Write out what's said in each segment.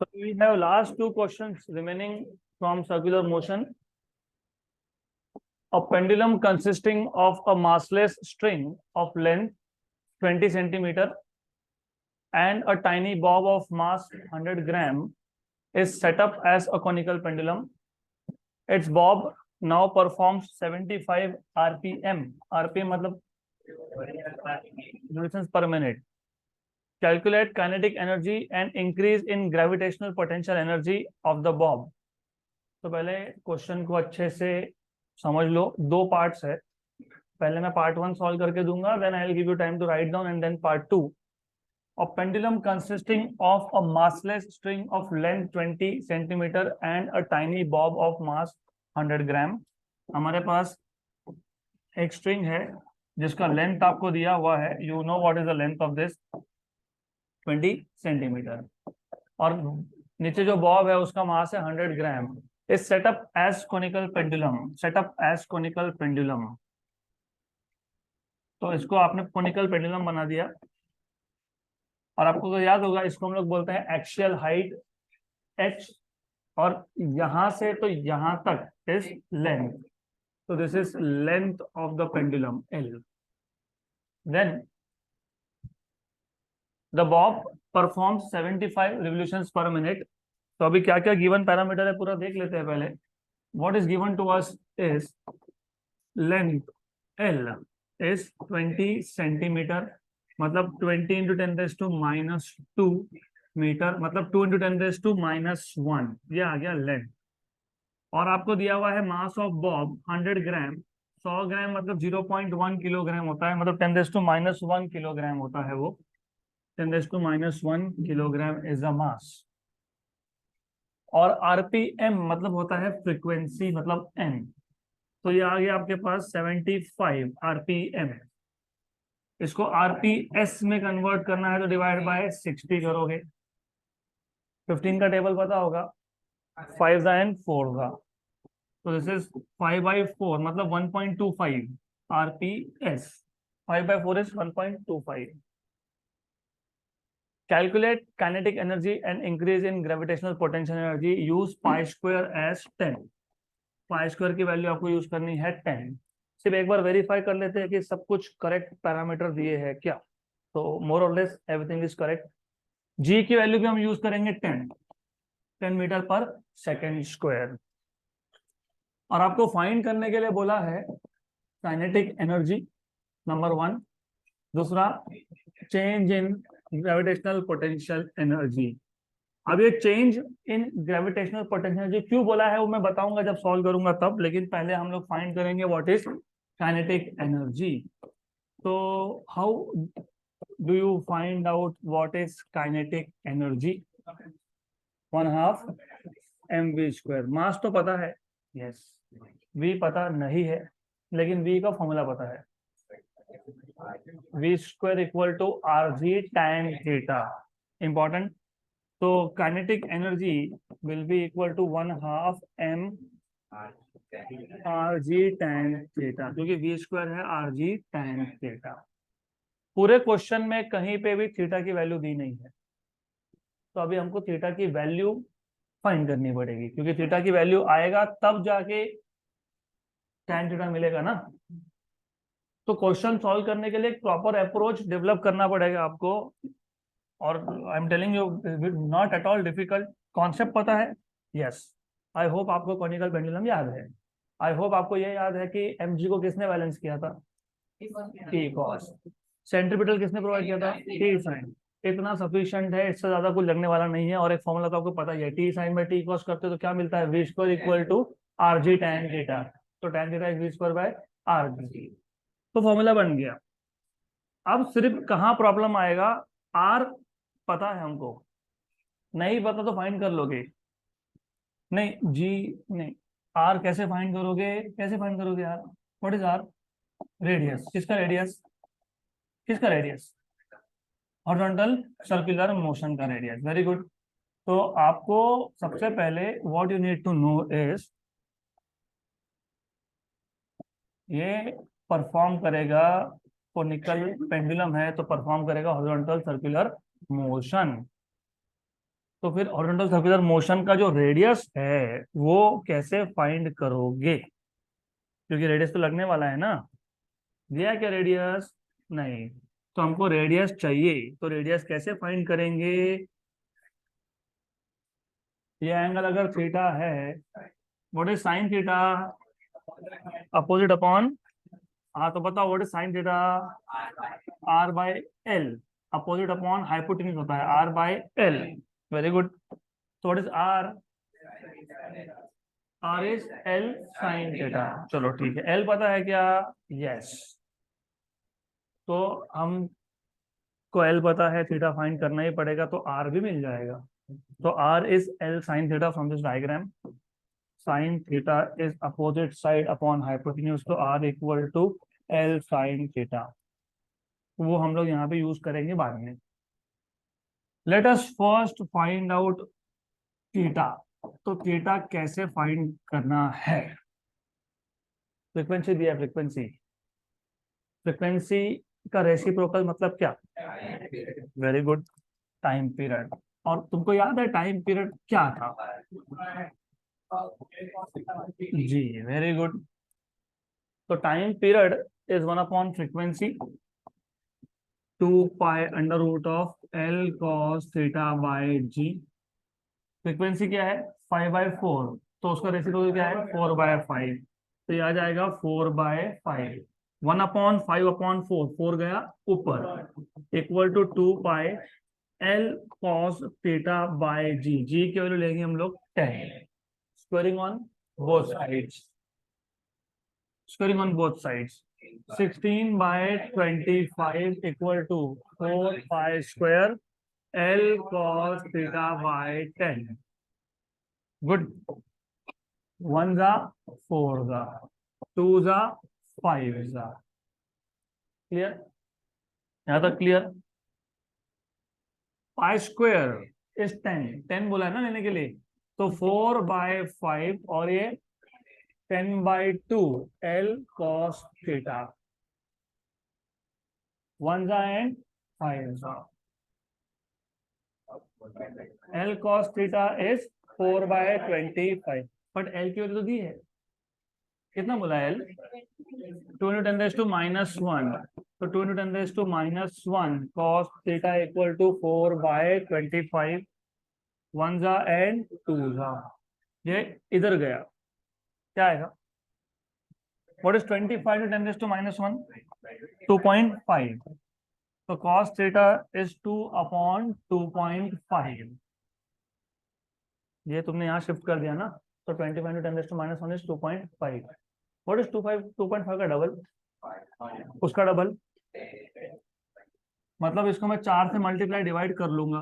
So we have last two questions remaining from circular motion. A pendulum consisting of a massless string of length 20 centimeter and a tiny bob of mass 100 gram is set up as a conical pendulum. Its bob now performs 75 RPM. RPM मतलब revolutions per minute. Calculate kinetic energy and increase in gravitational potential energy of the bob. तो पहले question को अच्छे से समझ लो, दो parts है. पहले मैं पार्ट 1 सॉल्व करके दूंगा, then I will give you time to write down, and then part 2. A pendulum consisting of a massless string of length 20 centimeter and a tiny bob of mass 100 gram. हमारे पास एक string है जिसका length आपको दिया हुआ है. You know what is the length of this, 20 centimetre, और नीचे जो बॉब है उसका मास है 100 ग्राम. इस setup as conical pendulum, setup as conical pendulum. तो इसको आपने कोनिकल पेंडुलम बना दिया. और आपको तो याद होगा, इसको हम लोग बोलते हैं एक्सियल हाइट h, और यहां से तो यहां तक इज लेंथ. तो this is length of the pendulum L. Then the bob performs 75 revolutions per minute. तो अभी क्या क्या गिवन पैरामीटर है पूरा देख लेते हैं पहले. What is given to us is length L is 20 centimetre, मतलब 20 इंटू 10⁻² मीटर, मतलब 2 इंटू 10⁻⁻1. ये आ गया लेंथ. और आपको दिया हुआ है मास ऑफ बॉब 100 ग्राम. 100 ग्राम मतलब 0.1 किलोग्राम होता है, मतलब 10⁻⁻1 किलोग्राम होता है वो. 10⁻⁻1 किलोग्राम इज द मास. और आरपीएम मतलब होता है फ्रीक्वेंसी, मतलब एम. तो ये आ गया आपके पास 75 आरपीएम. इसको आरपीएस में कन्वर्ट करना है तो डिवाइड बाय 60 करोगे. 15 का टेबल पता होगा, 5 एंड 4 का. तो दिस इज 5/4 मतलब 1.25 RPS. 5/4 is 1.25. Calculate kinetic energy and increase in gravitational potential energy. Use pi square as 10. pi square की वैल्यू आपको यूज करनी है 10. सिर्फ एक बार वेरीफाई कर लेते हैं कि सब कुछ करेक्ट पैरामीटर दिए हैं क्या. तो मोर और लेस एवरीथिंग इज करेक्ट. जी की वैल्यू भी हम यूज करेंगे 10 मीटर पर सेकेंड स्क्वायर. और आपको फाइंड करने के लिए बोला है काइनेटिक एनर्जी नंबर 1. दूसरा change in gravitational potential energy. अब ये change in gravitational potential energy क्यों बोला है वो मैं बताऊंगा जब सॉल्व करूंगा तब, लेकिन पहले हम लोग फाइंड करेंगे व्हाट इज काइनेटिक एनर्जी. तो how do you find out what is kinetic energy? 1/2 mv². मास तो पता है, यस. v पता नहीं है, लेकिन v का फॉर्मूला पता है. v² equal to rg tan theta. Important. तो kinetic energy will be equal to 1/2 m rg tan theta, क्योंकि v² है rg tan थीटा. पूरे क्वेश्चन में कहीं पे भी थीटा की वैल्यू दी नहीं है, तो अभी हमको थीटा की वैल्यू फाइंड करनी पड़ेगी, क्योंकि थीटा की वैल्यू आएगा तब जाके tan थीटा मिलेगा ना. तो क्वेश्चन सॉल्व करने के लिए एक प्रॉपर अप्रोच डेवलप करना पड़ेगा आपको. और I am telling you, not at all difficult. Concept पता है, यस. आई होप आपको कॉनिकल पेंडुलम याद है. आई होप आपको ये याद है कि mg को किसने बैलेंस किया था, टी कॉस. सेंट्रीपिटल किसने प्रोवाइड किया था, टी साइन. इतना सफिशिएंट है, इससे ज्यादा कुछ लगने वाला नहीं है. और एक फॉर्मूला तो आपको पता ही है, T sine by T cos करते तो क्या मिलता है, v² equal to rg tan theta. तो tan theta is v² by rg. तो फॉर्मूला बन गया. अब सिर्फ कहाँ प्रॉब्लम आएगा, आर पता है हमको, नहीं पता तो फाइंड कर लोगे. नहीं जी नहीं, आर कैसे फाइंड करोगे, कैसे फाइंड करोगे यार. What is R? रेडियस. किसका रेडियस, किसका रेडियस? हॉरिजॉन्टल सर्कुलर मोशन का रेडियस. Very good. तो आपको सबसे पहले what you need to know is, ये परफॉर्म करेगा, कोनिकल पेंडुलम है तो परफॉर्म करेगा हॉरिजॉन्टल सर्कुलर मोशन. तो फिर हॉरिजॉन्टल सर्कुलर मोशन का जो रेडियस है वो कैसे फाइंड करोगे, क्योंकि रेडियस तो लगने वाला है ना। दिया क्या रेडियस? नहीं। तो हमको रेडियस चाहिए, तो रेडियस कैसे फाइंड करेंगे? ये एंगल अगर थीटा है, what is sine theta? Opposite upon, हाँ तो बताओ what is sine theta? R by L. Opposite upon hypotenuse होता है R by L. Very good. तो what is R? R is L sine theta. चलो ठीक है, एल पता है क्या? यस। तो हम को एल पता है, थीटा फाइंड करना ही पड़ेगा, तो आर भी मिल जाएगा। तो R is L sine theta from this diagram. Sine theta is opposite side upon hypotenuse, तो R equal to L sine theta. वो हम लोग यहाँ पे यूज करेंगे बाद में। Let us first find out theta. तो थीटा कैसे फाइंड करना है? फ्रीक्वेंसी दिया, फ्रीक्वेंसी। फ्रीक्वेंसी का रेसिप्रोकल मतलब क्या? Very good, time period. और तुमको याद है टाइम पीरियड क्या था? जी, वेरी गुड। तो time period is one upon frequency, 2 pi under root of L cos theta by g. Frequency क्या है? 5/4, तो उसका रेसिप्रोकल क्या है? 4/5। तो ये आ जाएगा 4/5। 1/5/4, 4 गया ऊपर, equal to 2 pi L cos theta by G. G की वैल्यू लेंगे हम लोग 10, squaring on both sides. Squaring on both sides, 16/25 equal to 4 pi square L cos theta by 10। Good. 1 जा 4 जा, 2 जा 5 जा। क्लियर? यहाँ तक क्लियर? पाई स्क्वायर इज 10, 10 बोला है ना लेने के लिए, तो 4/5 और ये 10/2 एल कॉस थीटा। 1 जा एंड 5 जा। L cos theta is 4/25, but L की वैल्यू तो दी है, कितना बोला एल? 2 × 10⁻⁻1। तो 2 × 10⁻⁻1 cos थीटा इक्वल टू 4/25। 1 जा एंड 2 जा, ये इधर गया, क्या आएगा? What is 25 × 10⁻⁻1? 2.5। तो cos थीटा इज 2/2.5। ये तुमने यहाँ शिफ्ट कर दिया ना, तो 25 × 10⁻⁻1 इज 2.5। व्हाट इज 2.5 का डबल? उसका डबल, मतलब इसको मैं 4 से मल्टीप्लाई डिवाइड कर लूंगा।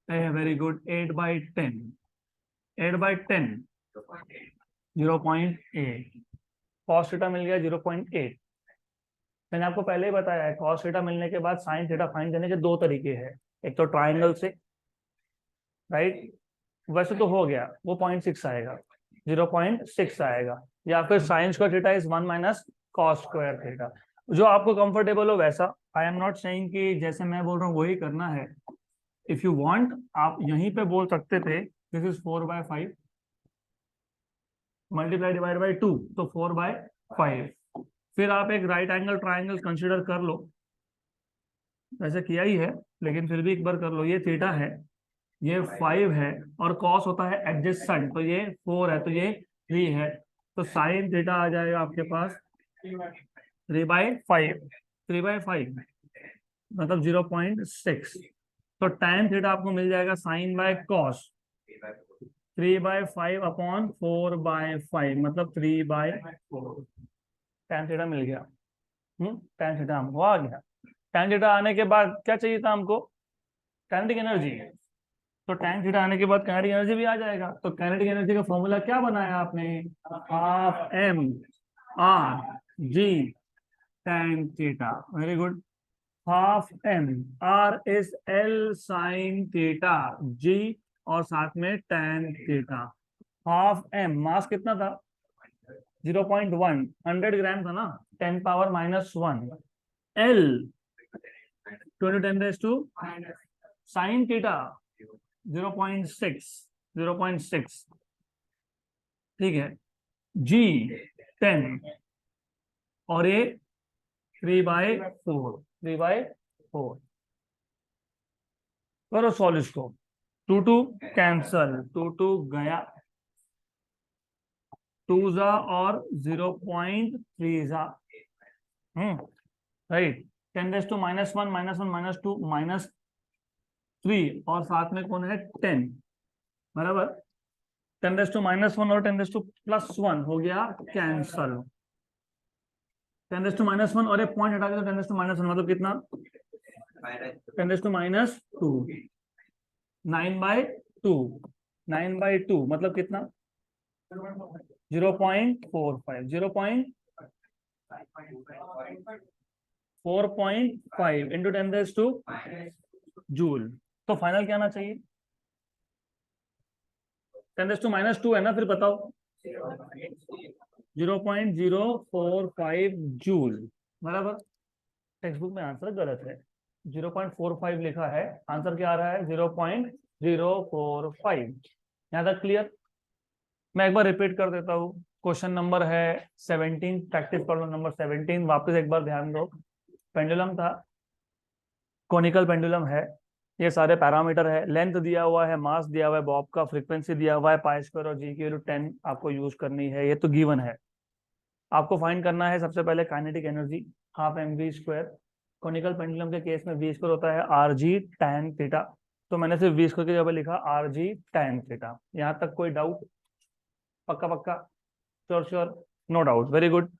Very good, 8/10। 8/10 0.8। कॉस थीटा मिल गया 0.8। मैंने आपको पहले ही बताया है, कॉस थीटा मिलने के बाद साइन थीटा फाइंड करने के दो तरीके हैं। एक तो ट्राइंगल से, राइट, वैसे तो हो गया, वो 0.6 आएगा, 0.6 आएगा। या फिर sine square theta is 1 minus cos square theta, जो आपको कंफर्टेबल हो वैसा। आई एम नॉट सेइंग कि जैसे मैं बोल रहा हूँ वही करना है। इफ यू वांट आप यहीं पे बोल सकते थे this is 4/5 multiply divide by 2, तो 4/5। फिर आप एक राइट एंगल ट्राइंगल कंसिडर कर लो, वैसे किया ही है लेकिन फिर भी एक बार कर लो। ये थीटा है, ये 5 है, और कॉस होता है एडजेसेंट, तो ये 4 है, तो ये 3 है। तो साइन थीटा आ जाएगा आपके पास 3/5। 3/5 मतलब 0.6। तो tan थीटा आपको मिल जाएगा साइन बाय कॉस 3/5/4/5, मतलब 3/4। tan थीटा मिल गया। tan थीटा हमको आ गया। tan थीटा आने के बाद क्या चाहिए था हमको? Kinetic energy. तो tan थीटा आने के बाद काइनेटिक एनर्जी भी आ जाएगा। तो काइनेटिक एनर्जी का फॉर्मूला क्या बनाया आपने? Half m r g tan theta. Very good. Half m, r is l sine theta, g और साथ में tan थीटा। हाफ m, मास कितना था? 0.1, 100 ग्राम था ना, 10⁻⁻1। l 20 × 10⁻⁻, साइन थीटा 0.6 ठीक है, G 10 और ये 3/4 करो सॉल्व इसको। 2 कैंसल, 2 गया, 2 जा और 0.3 जा, राइट। 10⁻⁻1 -1 -2 -3 और साथ में कौन है 10 बराबर। 10⁻⁻1 और 10⁻+1 हो गया कैंसल। 10⁻⁻1 और एक पॉइंट हटा के तो 10⁻⁻1 मतलब कितना 10⁻²। 9/2 9/2 मतलब कितना 0.45 0.4.5 इंटू 10⁻² जूल। तो फाइनल क्या आना चाहिए 10⁻² है ना, फिर बताओ 0.045 जूल बराबर। टेक्स्ट बुक में आंसर गलत है, 0.45 लिखा है, आंसर क्या आ रहा है 0.045। यहाँ तक क्लियर। मैं एक बार रिपीट कर देता हूँ, क्वेश्चन नंबर है 17, प्रैक्टिस कर लो नंबर 17, वापस एक बार ध्यान दो। पेंडुलम था, कोनिकल पेंडुलम है, ये सारे पैरामीटर है, लेंथ दिया हुआ है, मास दिया हुआ है बॉब का, फ्रीक्वेंसी दिया हुआ है पाई स्क्वायर और जी की वैल्यू 10 आपको यूज करनी है, ये तो गिवन है। आपको फाइंड करना है सबसे पहले kinetic energy, half mv²। Conical pendulum के केस में v² होता है rg tan थीटा, तो मैंने सिर्फ v² की जगह लिखा rg tan थीटा। यहाँ तक कोई डाउट? पक्का पक्का, sure sure, no doubt, very good.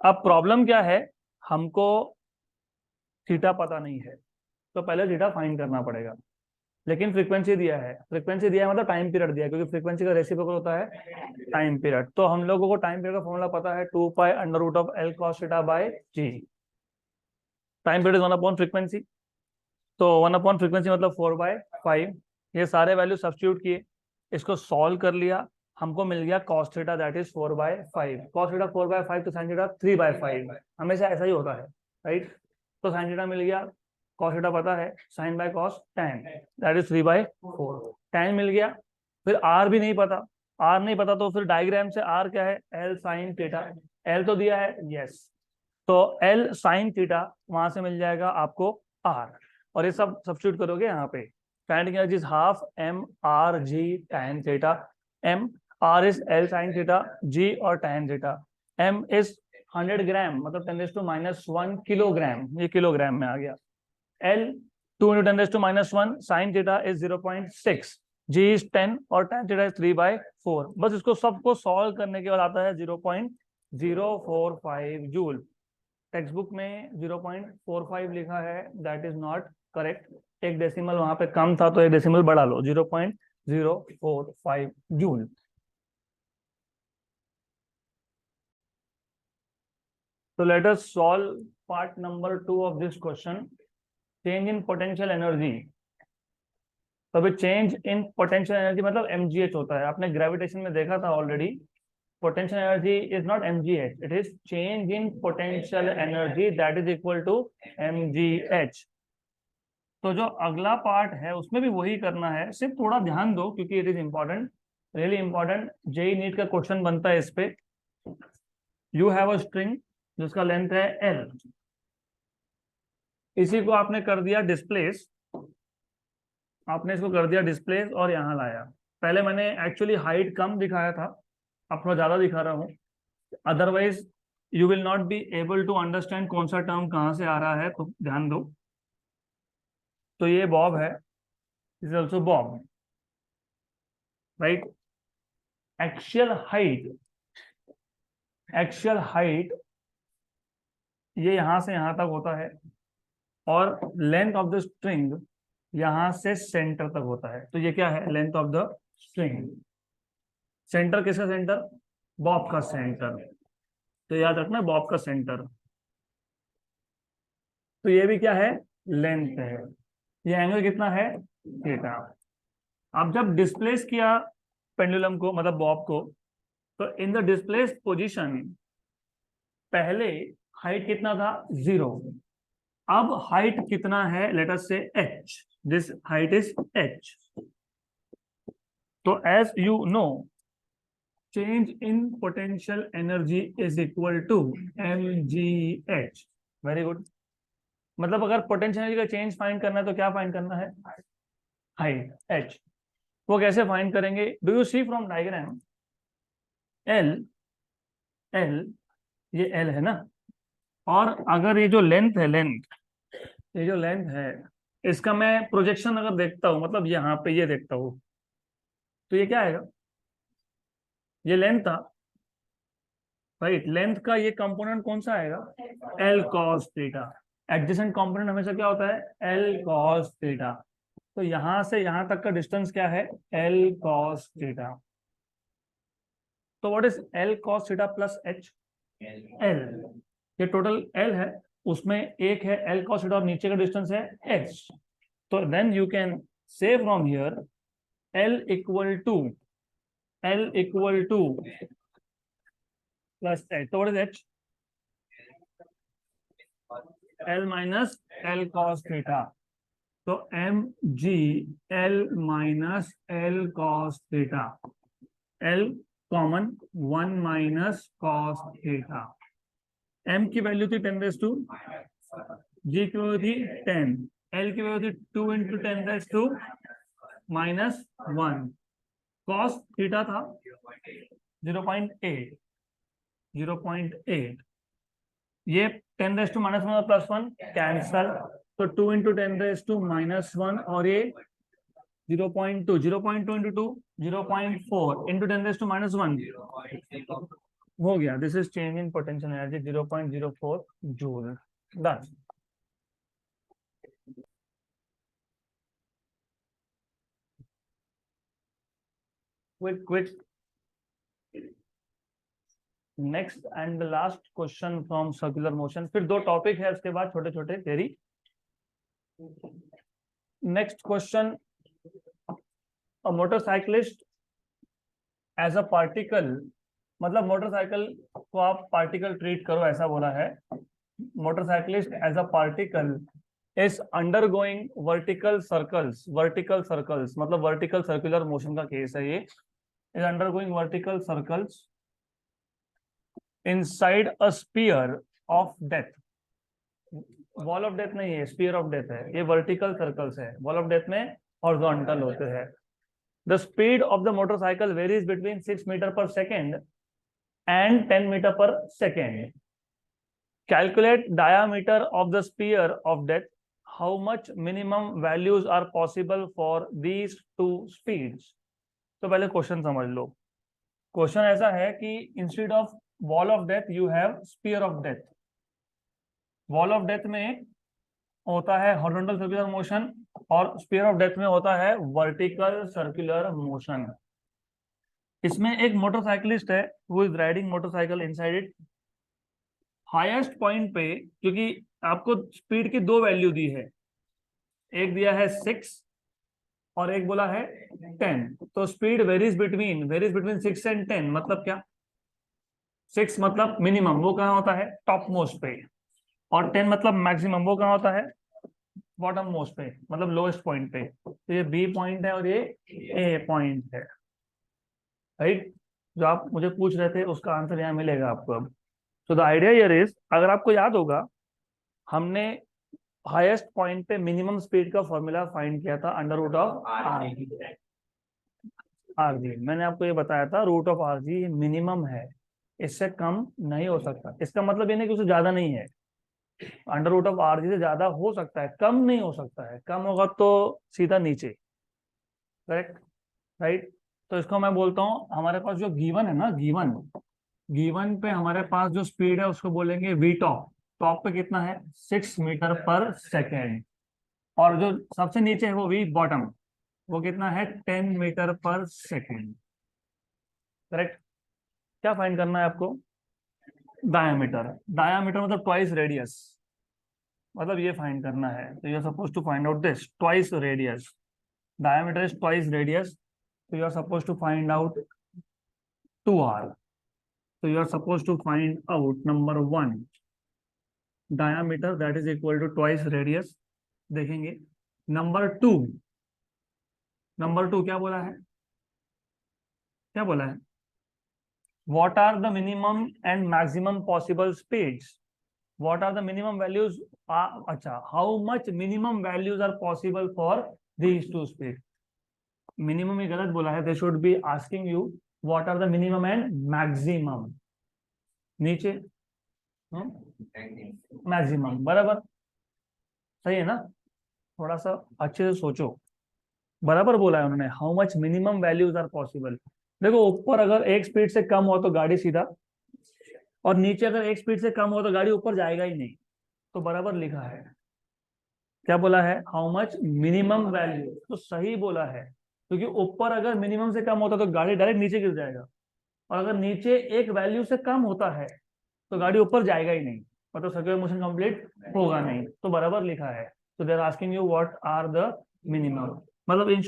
अब प्रॉब्लम क्या है, हमको थीटा पता नहीं है, तो पहले थीटा फाइंड करना पड़ेगा। लेकिन फ्रीक्वेंसी दिया है, फ्रीक्वेंसी दिया है मतलब टाइम पीरियड दिया है, क्योंकि फ्रीक्वेंसी का रेसिप्रोकल होता है टाइम पीरियड। तो हम लोगों को टाइम पीरियड का फॉर्मूला पता है 2π√L cos θ/g। Time period 1/फ्रीक्वेंसी, तो 1/फ्रीक्वेंसी मतलब 4/5। ये सारे वैल्यू सब्स्टिट्यूट किए, इसको सॉल्व कर लिया, हमको मिल गया cos θ दैट इज 4/5। cos θ 4/5 तो sin θ 3/5, हमेशा ऐसा ही होता है, राइट। तो sin θ मिल गया, cos θ पता है, sin by cos tan that is 3/4। tan मिल गया, फिर r भी नहीं पता, r नहीं पता तो फिर डायग्राम से r क्या है L sin θ, L तो दिया है यस, तो L sin θ वहां से मिल जाएगा आपको r, और ये सब सब्स्टिट्यूट करोगे यहाँ पे। Kinetic energy is half mRg tan θ, m r is L sin θ, g और tan θ, m इज 100 ग्राम मतलब 10⁻⁻1 किलोग्राम, ये किलोग्राम में आ गया। L 2 × 10⁻⁻1 sin θ is 0.6, g is 10 और tan θ इज 3/4। बस इसको सबको सॉल्व करने के बाद आता है 0.045 जूल। टेक्स्ट बुक में 0.45 लिखा है, दैट इज नॉट करेक्ट, एक डेसिमल वहां पे कम था तो एक डेसिमल बढ़ा लो, 0.045 joule. So let us solve part number 2 of this question, change in potential energy। तो अभी चेंज इन पोटेंशियल एनर्जी मतलब mgh होता है, आपने ग्रेविटेशन में देखा था already. Potential energy is not mgh, it is change in potential energy that is equal to mgh। तो जो अगला पार्ट है उसमें भी वही करना है, सिर्फ थोड़ा ध्यान दो क्योंकि it is important, really important. JEE NEET का क्वेश्चन बनता है इस पे। यू हैव अ स्ट्रिंग जिसका लेंथ है L, इसी को आपने कर दिया डिस्प्लेस, आपने इसको कर दिया डिस्प्लेस और यहाँ लाया। पहले मैंने एक्चुअली हाइट कम दिखाया था, अब थोड़ा ज्यादा दिखा रहा हूँ, otherwise you will not be able to understand कौन सा टर्म कहाँ से आ रहा है, तो ध्यान दो। तो ये बॉब है, is also Bob, right. Axial height ये यहां से यहां तक होता है, और लेंथ ऑफ द स्ट्रिंग यहां से सेंटर तक होता है। तो ये क्या है, length of the string. Centre किसका सेंटर, बॉब का सेंटर, तो याद रखना बॉब का सेंटर। तो ये भी क्या है, लेंथ है, ये एंगल कितना है थीटा। अब जब डिस्प्लेस किया पेंडुलम को मतलब बॉब को, तो इन द डिस्प्लेस पोजीशन पहले हाइट कितना था 0, अब हाइट कितना है late us say h, this height is h. तो as you know, change in potential energy is equal to mgh. Very good. मतलब अगर पोटेंशियल एनर्जी का चेंज फाइंड करना है तो क्या फाइंड करना है? Height h. वो कैसे फाइंड करेंगे? Do you see from diagram, l l ये l है ना, और अगर ये जो लेंथ है, ये जो लेंथ है, इसका मैं प्रोजेक्शन अगर देखता हूं, मतलब यहाँ पे ये देखता हूँ, तो ये क्या आएगा? ये लेंथ था, राइट. लेंथ का ये कंपोनेंट कौन सा आएगा? l cos theta. Adjacent component हमेशा क्या होता है? l cos theta. तो यहां से यहां तक का डिस्टेंस क्या है? l cos theta. तो what is l cos theta plus h? l. ये टोटल l है, उसमें एक है l cos थीटा और नीचे का डिस्टेंस है h. तो then you can say from here l equal to plus h. तो what is h? l minus l cos theta. तो M G L minus L cos theta. L common, 1 minus cos theta. M की value थी 10 जी की value थी 10, L की value थी 2 into 10 minus 1. Cos theta था 0.8. ये 10 माइनस 1 और प्लस 1 कैंसल. तो 2 इंटू 10 माइनस 1 और ये 0.2 इंटू 2 0.4 इंटू 10 माइनस 1 हो गया. This is change in potential energy 0.04 joule. Done. Quick. Next and last question from circular motion. फिर दो टॉपिक है उसके बाद छोटे छोटे theory. Next question, a motorcyclist as a particle, मतलब मोटरसाइकिल को आप पार्टिकल ट्रीट करो ऐसा बोला है. Motorcyclist as a particle is undergoing vertical circles. मतलब वर्टिकल सर्कुलर मोशन का केस है ये. Is undergoing vertical circles inside a sphere of death. Wall of death नहीं है, स्फीयर ऑफ डेथ है. ये वर्टिकल सर्कल्स है. वॉल ऑफ डेथ में हॉरिजॉन्टल होते हैं. The speed of the motorcycle varies between 6 metre per second and 10 metre per second. Calculate diameter of the sphere of death. How much minimum values are possible for these two speeds. तो पहले question समझ लो. Question ऐसा है कि instead of wall of death you have sphere of death. Wall of death में होता है हॉरिजॉन्टल सर्कुलर मोशन और स्पीयर ऑफ डेथ में होता है वर्टिकल सर्कुलर मोशन. इसमें एक मोटरसाइकिलिस्ट है वो is riding motorcycle inside it. Highest point पे, क्योंकि आपको स्पीड की दो वैल्यू दी है, एक दिया है 6 और एक बोला है 10. तो स्पीड वेरीज बिटवीन 6 एंड 10. मतलब क्या? 6 मतलब मिनिमम, वो कहाँ होता है? टॉप मोस्ट पे. और 10 मतलब मैक्सिमम, वो कहाँ होता है? बॉटम मोस्ट पे, मतलब लोएस्ट पॉइंट पे. तो ये बी पॉइंट है और ये ए पॉइंट है, राइट. जो आप मुझे पूछ रहे थे उसका आंसर यहाँ मिलेगा आपको अब. So the idea here is, अगर आपको याद होगा, हमने हाईएस्ट पॉइंट पे मिनिमम स्पीड का फॉर्मूला फाइंड किया था under root of R g. मैंने आपको ये बताया था root of R g minimum है, इससे कम नहीं हो सकता. इसका मतलब ये नहीं कि उससे ज्यादा नहीं है. Under root of R g से ज्यादा हो सकता है, कम नहीं हो सकता है. कम होगा तो सीधा नीचे, करेक्ट, राइट. तो इसको मैं बोलता हूँ, हमारे पास जो गिवन है ना, गिवन पे हमारे पास जो स्पीड है उसको बोलेंगे वी टॉप. टॉप पे कितना है? 6 मीटर पर सेकेंड. और जो सबसे नीचे है वो वी बॉटम, वो कितना है? 10 मीटर पर सेकेंड, करेक्ट. क्या फाइंड करना है आपको? डायामीटर मतलब ट्वाइस रेडियस, मतलब ये फाइंड करना है. तो you are suppose to find out this twice radius. Diameter is twice radius. तो you are suppose to find out 2r. So you are supposed to find out number 1 diameter that is equal to twice radius. देखेंगे number two क्या बोला है, क्या बोला है, what are the minimum and maximum possible speeds, what are the minimum values, अच्छा, how much minimum values are possible for these two speeds. Minimum ही गलत बोला है, they should be asking you what are the minimum and maximum, नीचे maximum, बराबर, सही है ना, थोड़ा सा अच्छे से सोचो, बराबर बोला है उन्होंने, how much minimum values are possible. देखो ऊपर अगर एक स्पीड से कम हो तो गाड़ी सीधा, और नीचे अगर एक स्पीड से कम हो तो गाड़ी ऊपर जाएगा ही नहीं, तो बराबर लिखा है, क्या बोला है, हाउ मच मिनिमम वैल्यू, तो सही बोला है, क्योंकि ऊपर अगर मिनिमम से कम होता तो गाड़ी डायरेक्ट नीचे गिर जाएगा, और अगर नीचे एक वैल्यू से कम होता है तो गाड़ी ऊपर जाएगा ही नहीं, मतलब सर्कुलर मोशन कंप्लीट होगा नहीं, तो बराबर लिखा है। तो they are asking you what are the minimum, मतलब इन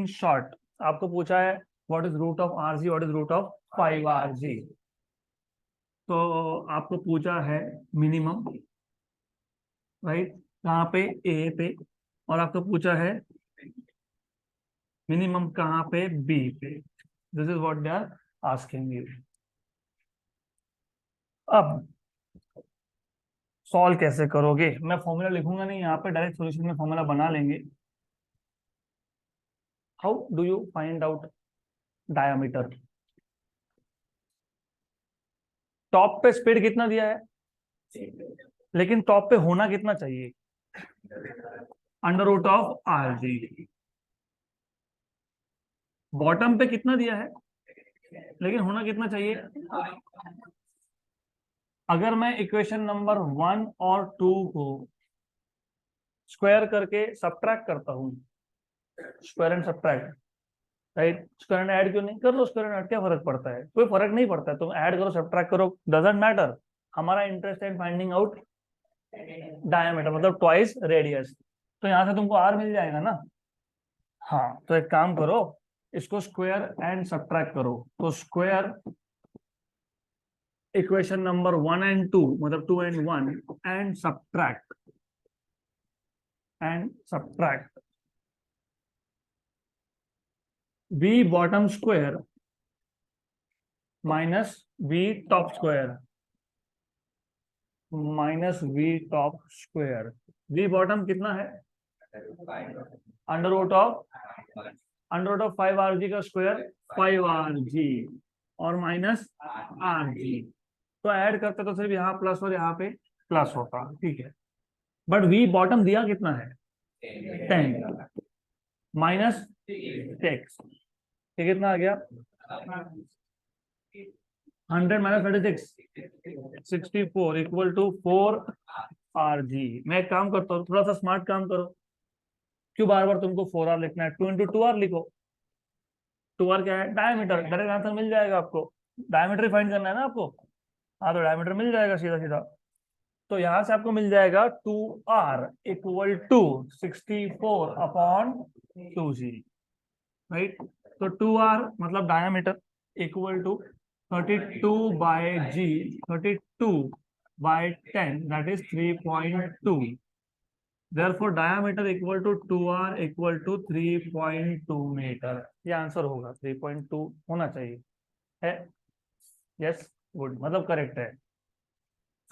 शॉर्ट आपको पूछा है what is root of R G, what is root of 5 RG, तो आपको पूछा है मिनिमम, राइट, कहाँ पे, ए पे, और आपको पूछा है मिनिमम कहाँ पे, बी पे, this is what they are asking you. अब सॉल्व कैसे करोगे, मैं फॉर्मूला लिखूंगा नहीं यहाँ पे, डायरेक्ट सॉल्यूशन में फॉर्मूला बना लेंगे। How do you find out diameter, top पे स्पीड कितना दिया है, लेकिन टॉप पे होना कितना चाहिए, √R g, बॉटम पे कितना दिया है, लेकिन होना कितना चाहिए, अगर मैं इक्वेशन नंबर 1 और 2 को स्क्वायर करके सब्ट्रैक्ट करता हूँ, square and subtract, right, square and add क्यों नहीं, कर लो स्क्वायर एंड ऐड, क्या फर्क पड़ता है, कोई फर्क नहीं पड़ता है, तुम ऐड करो सब्ट्रैक्ट करो, डजंट मैटर, हमारा इंटरेस्ट है इन फाइंडिंग आउट डायमीटर, मतलब ट्वाइस रेडियस, तो यहाँ से तुमको आर मिल जाएगा ना। हाँ, तो एक काम करो, इसको स्क्वायर एंड सब्ट्रैक्ट करो, तो स्क्वायर इक्वेशन नंबर 1 and 2, मतलब 2 and 1, and subtract v bottom square minus v top square, v bottom कितना है, अंडर रूट ऑफ 5 RG का स्क्वायर 5 RG, और माइनस RG, तो ऐड करते तो सिर्फ यहाँ प्लस और यहाँ पे प्लस होता, ठीक है, बट v बॉटम दिया कितना है, 10 माइनस 6, ये कितना आ गया, 100 माइनस 36, 64 इक्वल टू 4 RG। मैं एक काम करता हूँ, थोड़ा सा स्मार्ट काम करो, क्यों बार बार तुमको 4R लिखना है, 2 × 2R लिखो, 2R क्या है, डायमीटर, डायरेक्ट आंसर मिल जाएगा आपको, डायमीटर फाइंड करना है ना आपको, हाँ, तो डायमीटर मिल जाएगा सीधा सीधा, तो यहां से आपको मिल जाएगा 2R equal to 64/2G, right, तो 2R मतलब diameter equal to 32/G, 32/10, that is 3.2, therefore diameter equal to 2R equal to 3.2 metre, ये आंसर होगा, 3.2 होना चाहिए, है, यस, गुड, मतलब करेक्ट है।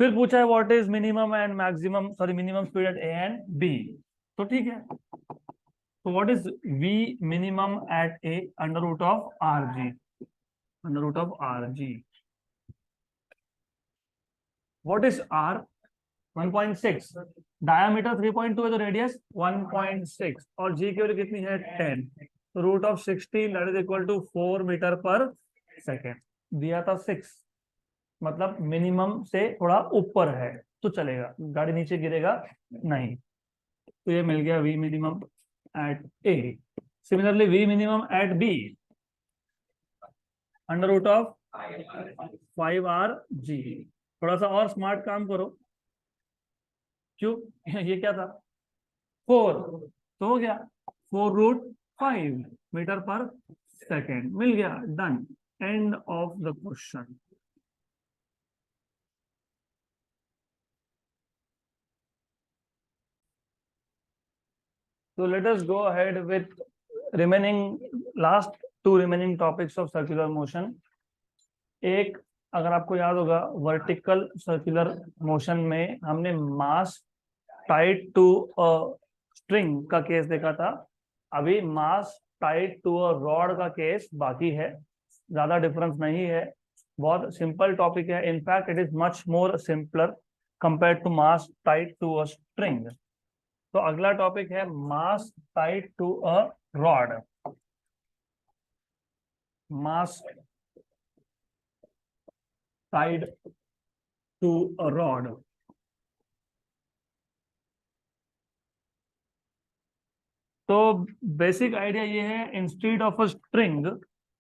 फिर पूछा है what is minimum and maximum, sorry, minimum speed at A and B, तो ठीक है, तो what is v minimum at A, under root of R g, what is R, 1.6, diameter 3.2 है, तो रेडियस 1.6, और g की वैल्यू कितनी है, 10, तो √16, that is equal to 4 metre per second, दिया था 6, मतलब मिनिमम से थोड़ा ऊपर है तो चलेगा, गाड़ी नीचे गिरेगा नहीं, तो ये मिल गया v minimum at A. Similarly v minimum at B, √of 5RG, थोड़ा सा और स्मार्ट काम करो, क्यों, ये क्या था, 4, तो हो गया 4√5 मीटर पर सेकेंड, मिल गया, done, end of the question. So let us go ahead with last two remaining topics of circular motion. एक, अगर आपको याद होगा, वर्टिकल सर्कुलर मोशन में हमने mass tied to a string का केस देखा था. अभी mass tied to a rod का केस बाकी है. ज्यादा डिफरेंस नहीं है, बहुत सिंपल टॉपिक है. In fact it is much more simpler compare to mass tied to a string. तो अगला टॉपिक है mass tied to a rod. Mass tied to a rod. तो बेसिक आइडिया ये है, instead of a string,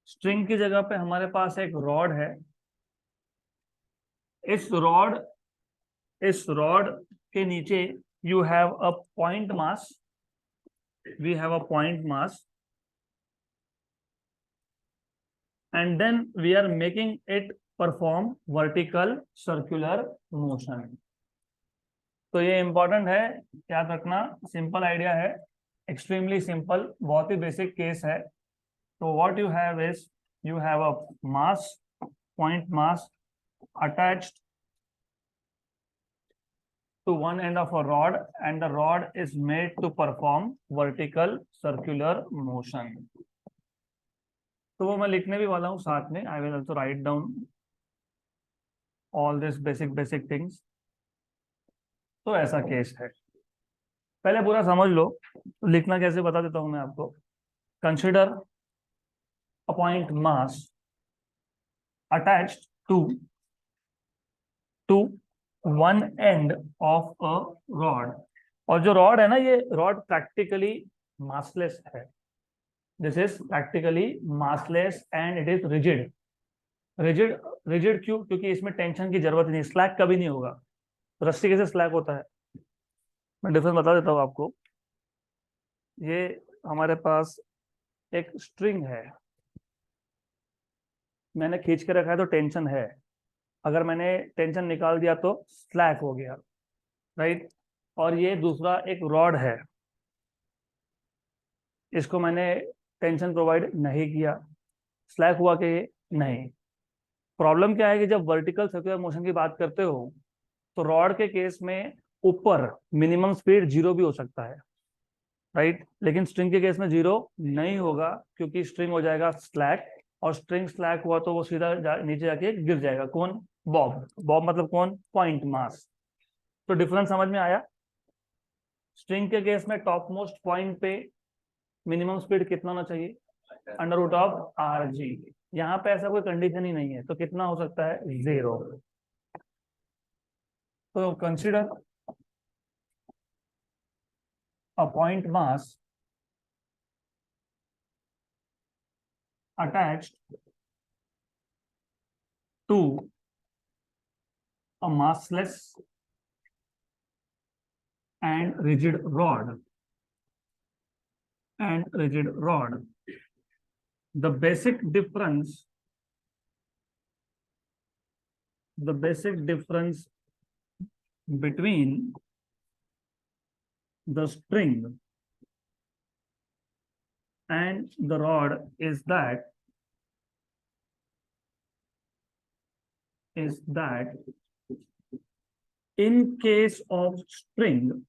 string की जगह पे हमारे पास एक रॉड है. इस रॉड के नीचे you have a point mass. We have a point mass and then we are making it perform vertical circular motion. तो ये इंपॉर्टेंट है, याद रखना. सिंपल आइडिया है, एक्सट्रीमली सिंपल, बहुत ही बेसिक केस है. तो what you have is, you have a mass, point mass attached to one end of a rod and the rod is made to perform vertical circular motion. तो वो मैं लिखने भी वाला हूँ साथ में. I will also write down all this basic things. तो ऐसा केस है, पहले पूरा समझ लो. लिखना कैसे बता देता हूं मैं आपको. Consider a point mass attached to one end of a rod. और जो रॉड है ना, ये रॉड प्रैक्टिकली मासलेस है. This is practically massless and it is rigid. Rigid rigid क्यों? क्योंकि इसमें टेंशन की जरूरत नहीं, स्लैग कभी नहीं होगा. रस्सी कैसे स्लैग होता है, मैं डिफरेंस बता देता हूँ आपको. ये हमारे पास एक स्ट्रिंग है, मैंने खींच के रखा है तो टेंशन है. अगर मैंने टेंशन निकाल दिया तो स्लैक हो गया, राइट. और ये दूसरा एक रॉड है, इसको मैंने टेंशन प्रोवाइड नहीं किया, स्लैक हुआ कि नहीं. प्रॉब्लम क्या है कि जब वर्टिकल सर्कुलर मोशन की बात करते हो तो रॉड के केस में ऊपर मिनिमम स्पीड 0 भी हो सकता है, राइट. लेकिन स्ट्रिंग के केस में 0 नहीं होगा, क्योंकि स्ट्रिंग हो जाएगा स्लैक. और स्ट्रिंग स्लैक हुआ तो वो सीधा नीचे जाके गिर जाएगा. कौन? बॉब. बॉब मतलब कौन? Point mass. तो डिफरेंस समझ में आया. स्ट्रिंग के केस में टॉप मोस्ट पॉइंट पे मिनिमम स्पीड कितना होना चाहिए? Under root of R G. यहाँ पे ऐसा कोई कंडीशन ही नहीं है, तो कितना हो सकता है? 0. तो consider a point mass attached to a massless and rigid rod. The basic difference between the string and the rod is that in case of string,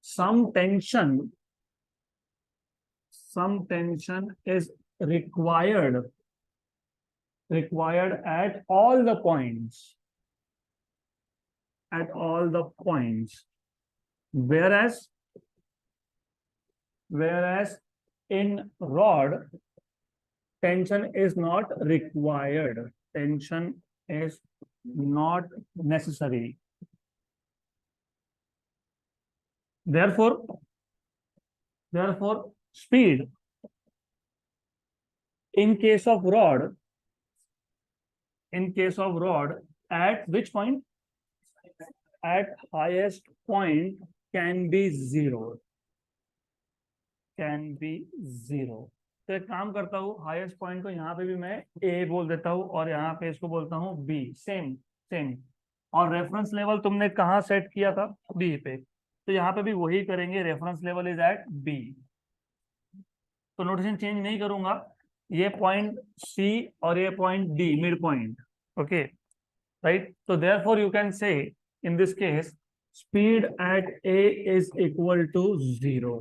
some tension is required at all the points, whereas in rod tension is not required, tension is not necessary. Therefore speed in case of rod at which point? At highest point can be 0. तो एक काम करता हूँ, highest point को यहाँ पे भी मैं ए बोल देता हूँ और यहाँ पे इसको बोलता हूँ बी. सेम और रेफरेंस लेवल तुमने कहाँ सेट किया था? बी पे। तो यहाँ पे भी वही करेंगे, reference level is at B. तो नोटेशन चेंज नहीं करूंगा, ये पॉइंट सी और ये point D, mid point. Okay, right. तो therefore you can say in this case speed at A is equal to 0।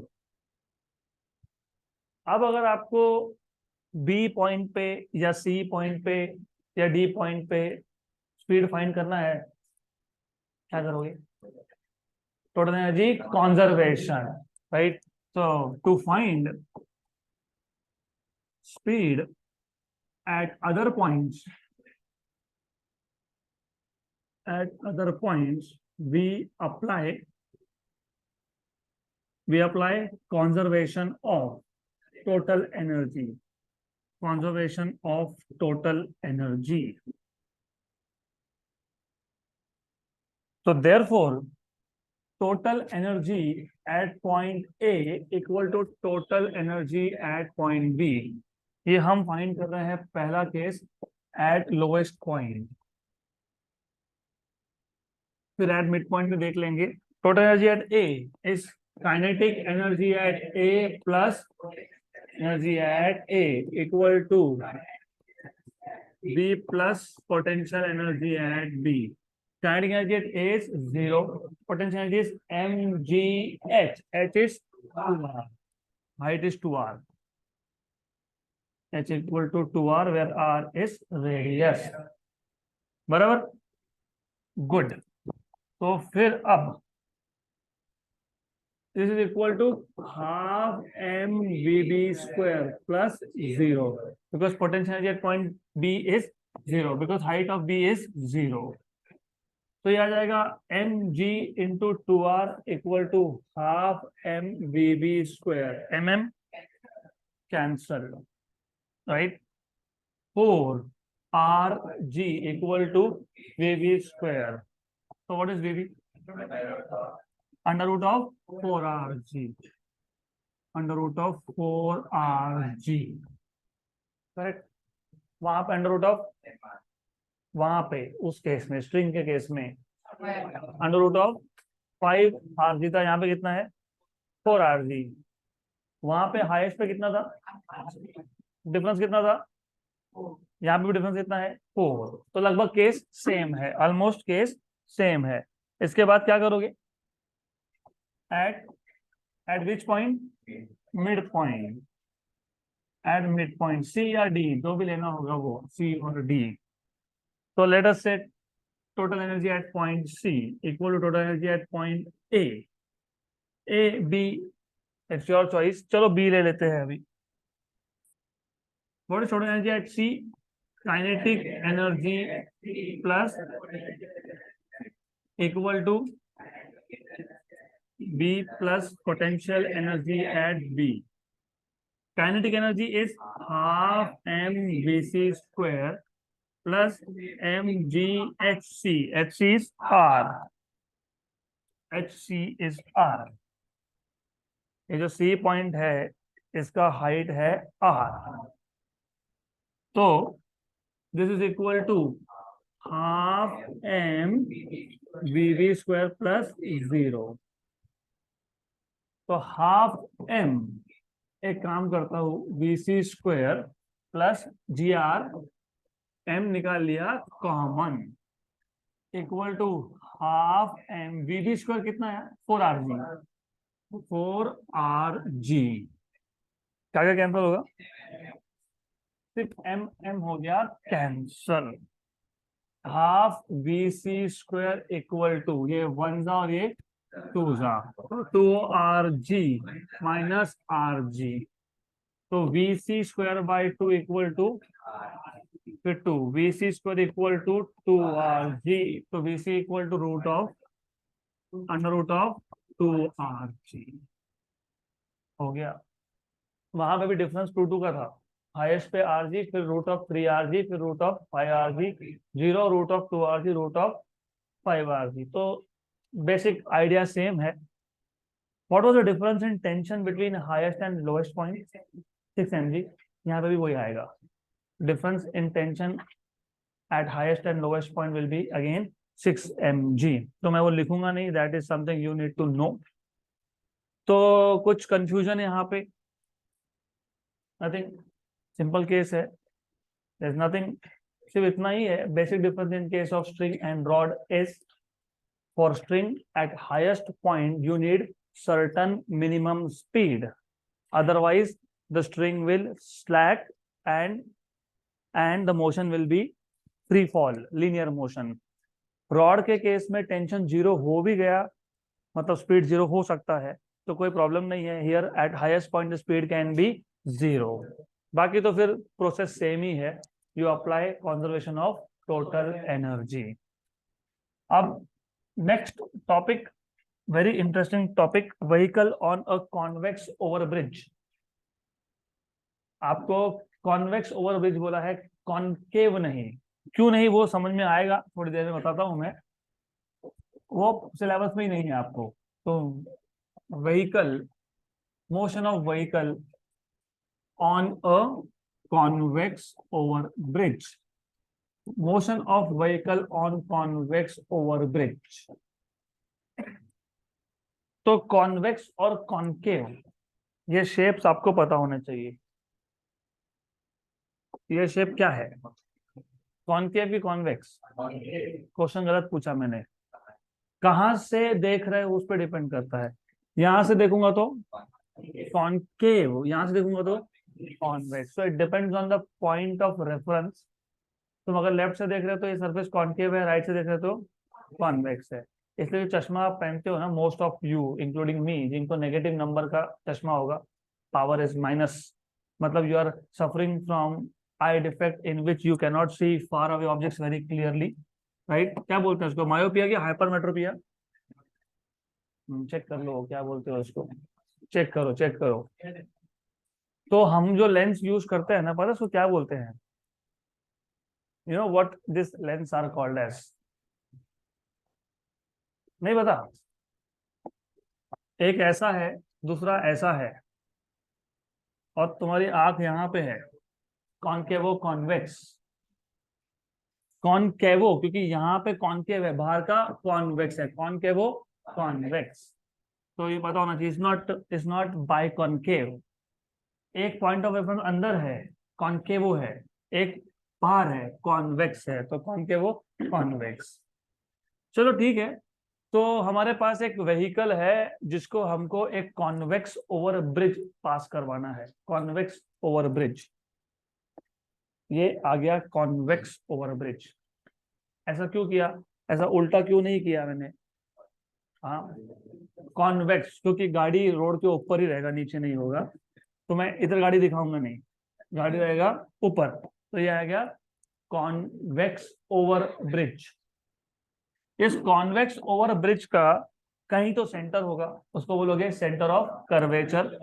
अब अगर आपको बी पॉइंट पे या सी पॉइंट पे या डी पॉइंट पे स्पीड फाइंड करना है, क्या करोगे? Total energy conservation, right. So to find speed at other points, we apply conservation of total energy. Conservation of total energy. So therefore, total energy at point A equal to total energy at point B. ये हम find कर रहे हैं पहला case at lowest point, फिर at mid point में देख लेंगे। Total energy at A is kinetic energy at A plus energy at A equal to B plus potential energy at B. Kinetic energy at A is 0. Potential energy is mgh. H is 2r. Height is 2r. H equal to 2r, where r is radius. बराबर? Good. तो फिर अब this is equal to half mvb square plus 0, because potential energy at point B is 0, because height of B is 0. तो ये आ जाएगा M G into two R equal to half M V B square, M M cancel, right. 4 R G equal to V B square. तो what is V B? Under root of 4 R G, under root of 4 R G, correct. वहां पे under root of, वहां पे उस case में, string के case में under root of 5 R G था, यहाँ पे कितना है? 4 आर जी। वहां पे हाईएस्ट पे कितना था? डिफरेंस कितना था? यहाँ पे भी डिफरेंस कितना है? 4। तो लगभग केस सेम है, ऑलमोस्ट केस सेम है। इसके बाद क्या करोगे? At at which point? Mid point. At mid point C या डी, जो भी लेना होगा वो, सी और D. So let us set total energy at point C equal to total energy at point A. A, B, it's your choice. चलो B ले लेते हैं अभी। What is total energy at C? Kinetic energy plus equal to B plus potential energy at B. Kinetic energy is half mvc square plus mghc. hc is r. hc is r. ये जो C point है इसका height है r. तो this is equal to half m vv square plus 0। तो half m, एक काम करता हूं, vc square plus gr, m निकाल लिया common, equal to half m vv square कितना है? 4rg, 4rg। क्या क्या कैंसिल होगा? सिर्फ m m हो गया cancel. Half vc square equal to, ये 1 जा और ये 2 जा, तो 2rg माइनस rg। तो vc square by 2 equal to, फिर 2 vc square equal to 2rg। तो vc equal to root of, under root of 2rg हो गया। वहां पे भी डिफरेंस 2 का था, हाईएस्ट पे rg, फिर रूट ऑफ 3rg, फिर root of 5rg, 0 root of 2rg, root of 5rg। तो बेसिक आइडिया सेम है। What was the difference in tension between highest and lowest point? 6 mg। यहाँ पे भी वही आएगा, difference in tension at highest and lowest point will be again 6 mg। तो मैं वो लिखूंगा नहीं, that is something you need to know. तो कुछ कंफ्यूजन यहाँ पे? नथिंग, सिंपल केस है, देयर इज नथिंग, सिर्फ इतना ही है। Basic difference in case of string and rod is for string at highest point you need certain minimum speed, otherwise the string will slack and the motion will be free fall, linear motion। Rod के case में tension zero हो भी गया, मतलब speed zero हो सकता है, तो कोई प्रॉब्लम नहीं है। Here at highest point the speed can be zero. बाकी तो फिर प्रोसेस सेम ही है, you apply conservation of total energy. अब next topic, very interesting topic, vehicle on a convex over bridge. आपको कॉन्वेक्स ओवर ब्रिज बोला है, concave नहीं। क्यों नहीं वो समझ में आएगा, थोड़ी देर में बताता हूं मैं, वो सिलेबस में ही नहीं है आपको। तो vehicle, motion of vehicle on a convex over bridge, motion of vehicle on convex over bridge. तो कॉन्वेक्स और कॉनकेव, ये शेप्स आपको पता होने चाहिए। ये शेप क्या है, कॉनकेव की कॉन्वेक्स? क्वेश्चन गलत पूछा मैंने, कहां से देख रहे हो उस पर डिपेंड करता है। यहां से देखूंगा तो कॉनकेव, यहां से देखूंगा तो convex. So it depends on the point of reference. तुम अगर लेफ्ट से देख रहे हो तो ये सरफेस कॉनकेव है, राइट से देख रहे हो तो कॉन्वेक्स है। इसलिए जो चश्मा आप पहनते हो ना, most of you including me, जिनको नेगेटिव नंबर का चश्मा होगा, पावर इज माइनस, मतलब you are suffering from eye defect in which you can not see far away objects very clearly, right? क्या बोलते हैं उसको, मायोपिया की हाइपरमेट्रोपिया? चेक कर लो क्या बोलते हो उसको, चेक करो चेक करो। तो हम जो लेंस यूज करते हैं ना, पता है उसको क्या बोलते हैं? You know what this lens are called as? नहीं पता? एक ऐसा है, दूसरा ऐसा है, और तुम्हारी आंख यहाँ पे है, कॉनकेवो कॉन्वेक्स। कॉनकेवो क्योंकि यहाँ पे कॉनकेव है, बाहर का कॉन्वेक्स है, कॉनकेवो कॉन्वेक्स। तो ये पता होना चाहिए, इज नॉट बाय कॉनकेव। एक पॉइंट ऑफ रेफरेंस अंदर है, कॉनकेवो है, एक बाहर है, कॉन्वेक्स है, तो कॉनकेवो कॉन्वेक्स। चलो ठीक है। तो हमारे पास एक व्हीकल है जिसको हमको एक कॉन्वेक्स ओवर ब्रिज पास करवाना है, कॉन्वेक्स ओवर ब्रिज। ये आ गया कॉन्वेक्स ओवर ब्रिज। ऐसा क्यों किया, ऐसा उल्टा क्यों नहीं किया मैंने? हाँ, कॉन्वेक्स क्योंकि गाड़ी रोड के ऊपर ही रहेगा, नीचे नहीं होगा। तो मैं इधर गाड़ी दिखाऊंगा नहीं, गाड़ी रहेगा ऊपर। तो ये आ गया कॉन्वेक्स ओवर ब्रिज। इस कॉन्वेक्स ओवर ब्रिज का कहीं तो सेंटर होगा, उसको बोलोगे centre of curvature.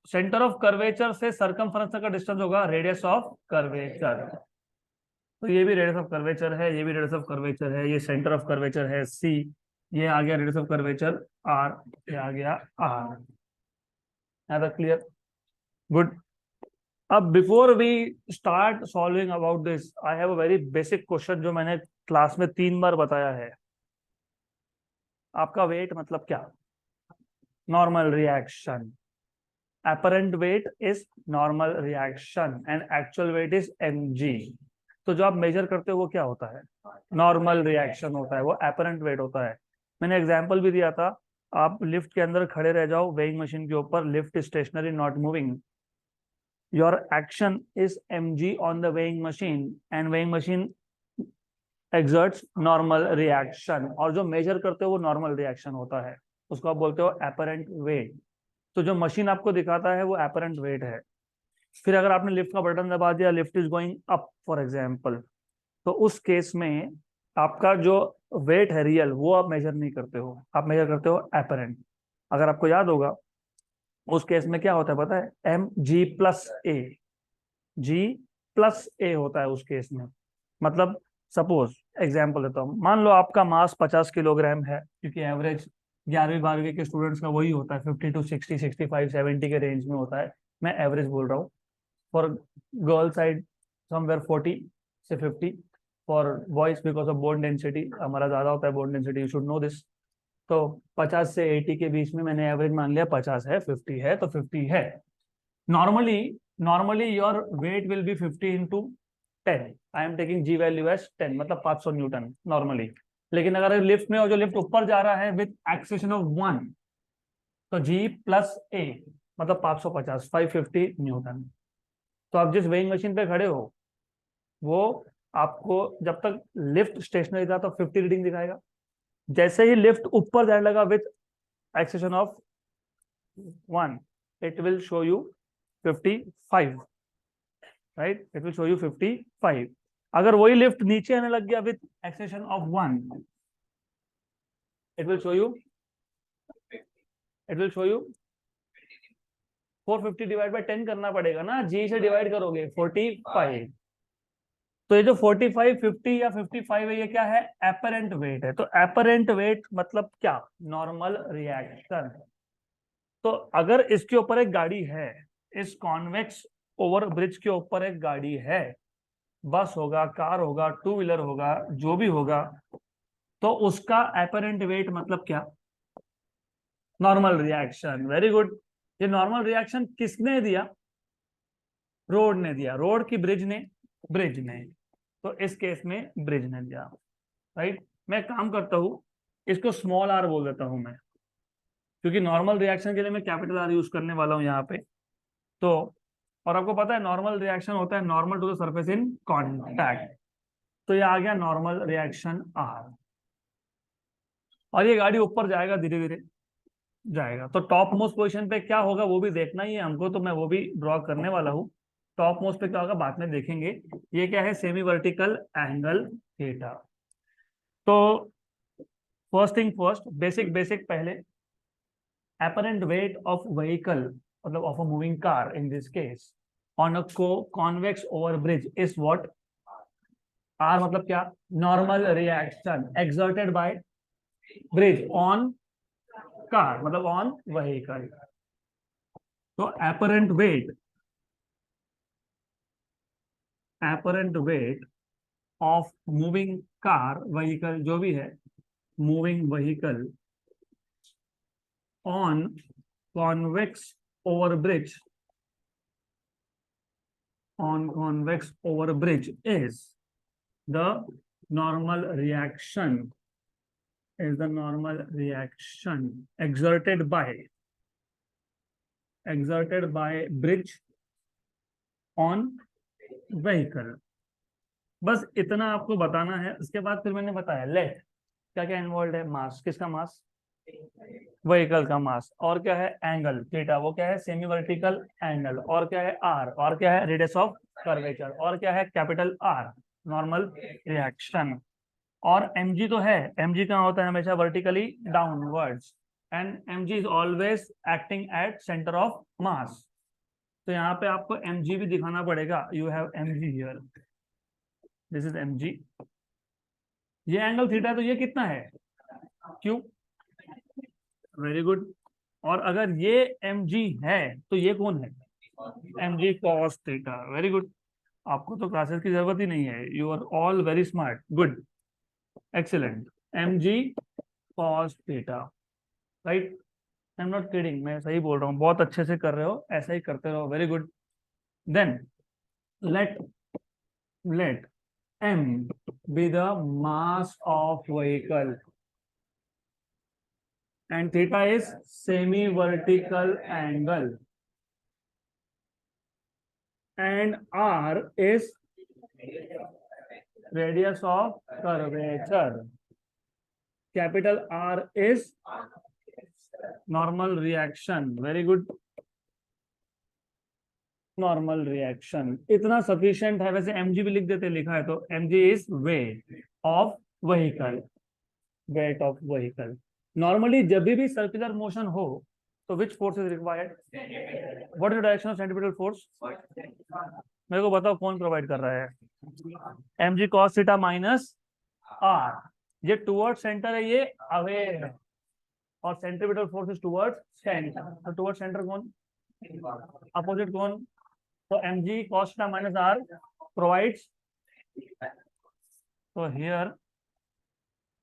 Centre of curvature से सरकमफेरेंस का डिस्टेंस होगा रेडियस ऑफ कर्वेचर। तो ये भी रेडियस ऑफ कर्वेचर है, ये भी रेडियस ऑफ कर्वेचर है, ये सेंटर ऑफ कर्वेचर है सी, ये आ गया रेडियस ऑफ कर्वेचर आर, ये आ गया आर। क्लियर? गुड। अब before we start solving about this, I have a very basic question जो मैंने क्लास में 3 बार बताया है। आपका वेट मतलब क्या? Normal reaction. apparent weight is normal reaction and actual weight is mg। तो जो आप मेजर करते हो वो क्या होता है? नॉर्मल रिएक्शन होता है, वो apparent weight होता है। मैंने एग्जांपल भी दिया था, आप लिफ्ट के अंदर खड़े रह जाओ वेइंग मशीन के ऊपर, lift stationary not moving, your action is mg on the weighing machine and weighing machine exerts normal reaction, और जो मेजर करते हो वो नॉर्मल रिएक्शन होता है, उसको आप बोलते हो apparent weight। तो जो मशीन आपको दिखाता है वो apparent weight है। फिर अगर आपने लिफ्ट का बटन दबा दिया, lift is going up for example, तो उस केस में आपका जो वेट है रियल वो आप मेजर नहीं करते हो, आप मेजर करते हो apparent। अगर आपको याद होगा उस केस में क्या होता है पता है? एम जी प्लस ए, जी प्लस ए होता है उस केस में। मतलब सपोज एग्जाम्पल देता हूँ, मान लो आपका मास 50 किलोग्राम है, क्योंकि एवरेज 11वीं 12वीं के स्टूडेंट्स का वही होता है, 50 to 60, 65, 70 के रेंज में होता है। मैं एवरेज बोल रहा हूँ, फॉर गर्ल साइड समवेयर 40 से 50। For boys because of bone density, हमारा ज्यादा होता है bone density, you should know this. तो 50 से 80 के बीच में मैंने एवरेज मान लिया 50 है, 50 है तो 50 है। Normally normally your weight will be 50 into 10, I am taking G value as 10, मतलब 500 न्यूटन नॉर्मली। लेकिन अगर लिफ्ट में, और जो लिफ्ट ऊपर जा रहा है विथ एक्सेशन ऑफ 1, तो जी प्लस ए मतलब 550, 550 न्यूटन। तो आप जिस वेइंग मशीन पे खड़े हो वो आपको जब तक लिफ्ट स्टेशनरी था तो 50 रीडिंग दिखाएगा। जैसे ही लिफ्ट ऊपर जाने लगा with acceleration of 1, it will show you 55, right, it will show you 55। अगर वही लिफ्ट नीचे आने लग गया with acceleration of 1, it will show you 450 divide by 10 करना पड़ेगा ना, जी से डिवाइड करोगे 45। तो ये जो 45, 50 या 55 है, ये क्या है? एपरेंट वेट है। तो एपरेंट वेट मतलब क्या? Normal reaction. तो अगर इसके ऊपर एक गाड़ी है, इस कॉन्वेक्स ओवर ब्रिज के ऊपर एक गाड़ी है, बस होगा, कार होगा, टू व्हीलर होगा, जो भी होगा, तो उसका एपरेंट वेट मतलब क्या? Normal reaction. Very good. ये नॉर्मल रिएक्शन किसने दिया? रोड ने दिया। रोड की ब्रिज ने? ब्रिज ने। तो इस केस में ब्रिज ने दिया, राइट। मैं काम करता हूं, इसको स्मॉल आर बोल देता हूं मैं, क्योंकि नॉर्मल रिएक्शन के लिए मैं कैपिटल आर यूज करने वाला हूं यहाँ पे। तो और आपको पता है नॉर्मल रिएक्शन होता है normal to the surface in contact. तो ये आ गया नॉर्मल रिएक्शन आर। और ये गाड़ी ऊपर जाएगा, धीरे धीरे जाएगा। तो टॉप मोस्ट पोजीशन पे क्या होगा वो भी देखना ही है हमको, तो मैं वो भी ड्रॉ करने वाला हूँ। टॉप मोस्ट पे क्या होगा बाद में देखेंगे। ये क्या है? Semi vertical angle theta. तो first thing first, basic basic पहले, apparent weight of vehicle मतलब of a moving car in this case on a convex over bridge is what? R मतलब क्या? normal reaction exerted by bridge on car मतलब on vehicle। तो apparent weight of moving car vehicle जो भी है, moving vehicle on convex over bridge is the normal reaction exerted by bridge on vehicle। बस इतना आपको बताना है। उसके बाद फिर मैंने बताया लेट क्या क्या इन्वॉल्व है। मास, किसका मास? व्हीकल का मास। और क्या है? एंगल थीटा, वो क्या है? Semi vertical angle. और क्या है? आर। और क्या है? Radius of curvature. और क्या है? Capital R, normal reaction. और mg तो है, mg कहाँ होता है? हमेशा vertically downwards, and mg is always acting at centre of mass. तो यहाँ पे आपको mg भी दिखाना पड़ेगा। You have mg here, this is mg। ये एंगल थीटा, तो ये कितना है? क्यों? Very good. और अगर ये mg है तो ये कौन है? mg cos theta. Very good. आपको तो क्लासेस की जरूरत ही नहीं है, you are all very smart. Good, excellent. mg cos theta, right. I am not kidding, मैं सही बोल रहा हूँ। बहुत अच्छे से कर रहे हो, ऐसा ही करते रहो। Very good. Then let let m be the mass of vehicle and theta is semi vertical angle and r is radius of curvature. Capital R is normal reaction. Very good. Normal reaction इतना sufficient है। वैसे mg भी लिख देते, लिखा है तो mg is weight of vehicle. Weight of vehicle. Normally जब भी सर्कुलर मोशन हो तो which force is required? What is the direction of centripetal force? मेरे को बताओ कौन प्रोवाइड कर रहा है? mg cos theta minus r। ये टुवर्ड सेंटर है, ये अवे है, और centripetal force is toward centre. तो टुवर्ड सेंटर कौन? अपोजिट कौन? तो mg cos theta minus r provides So here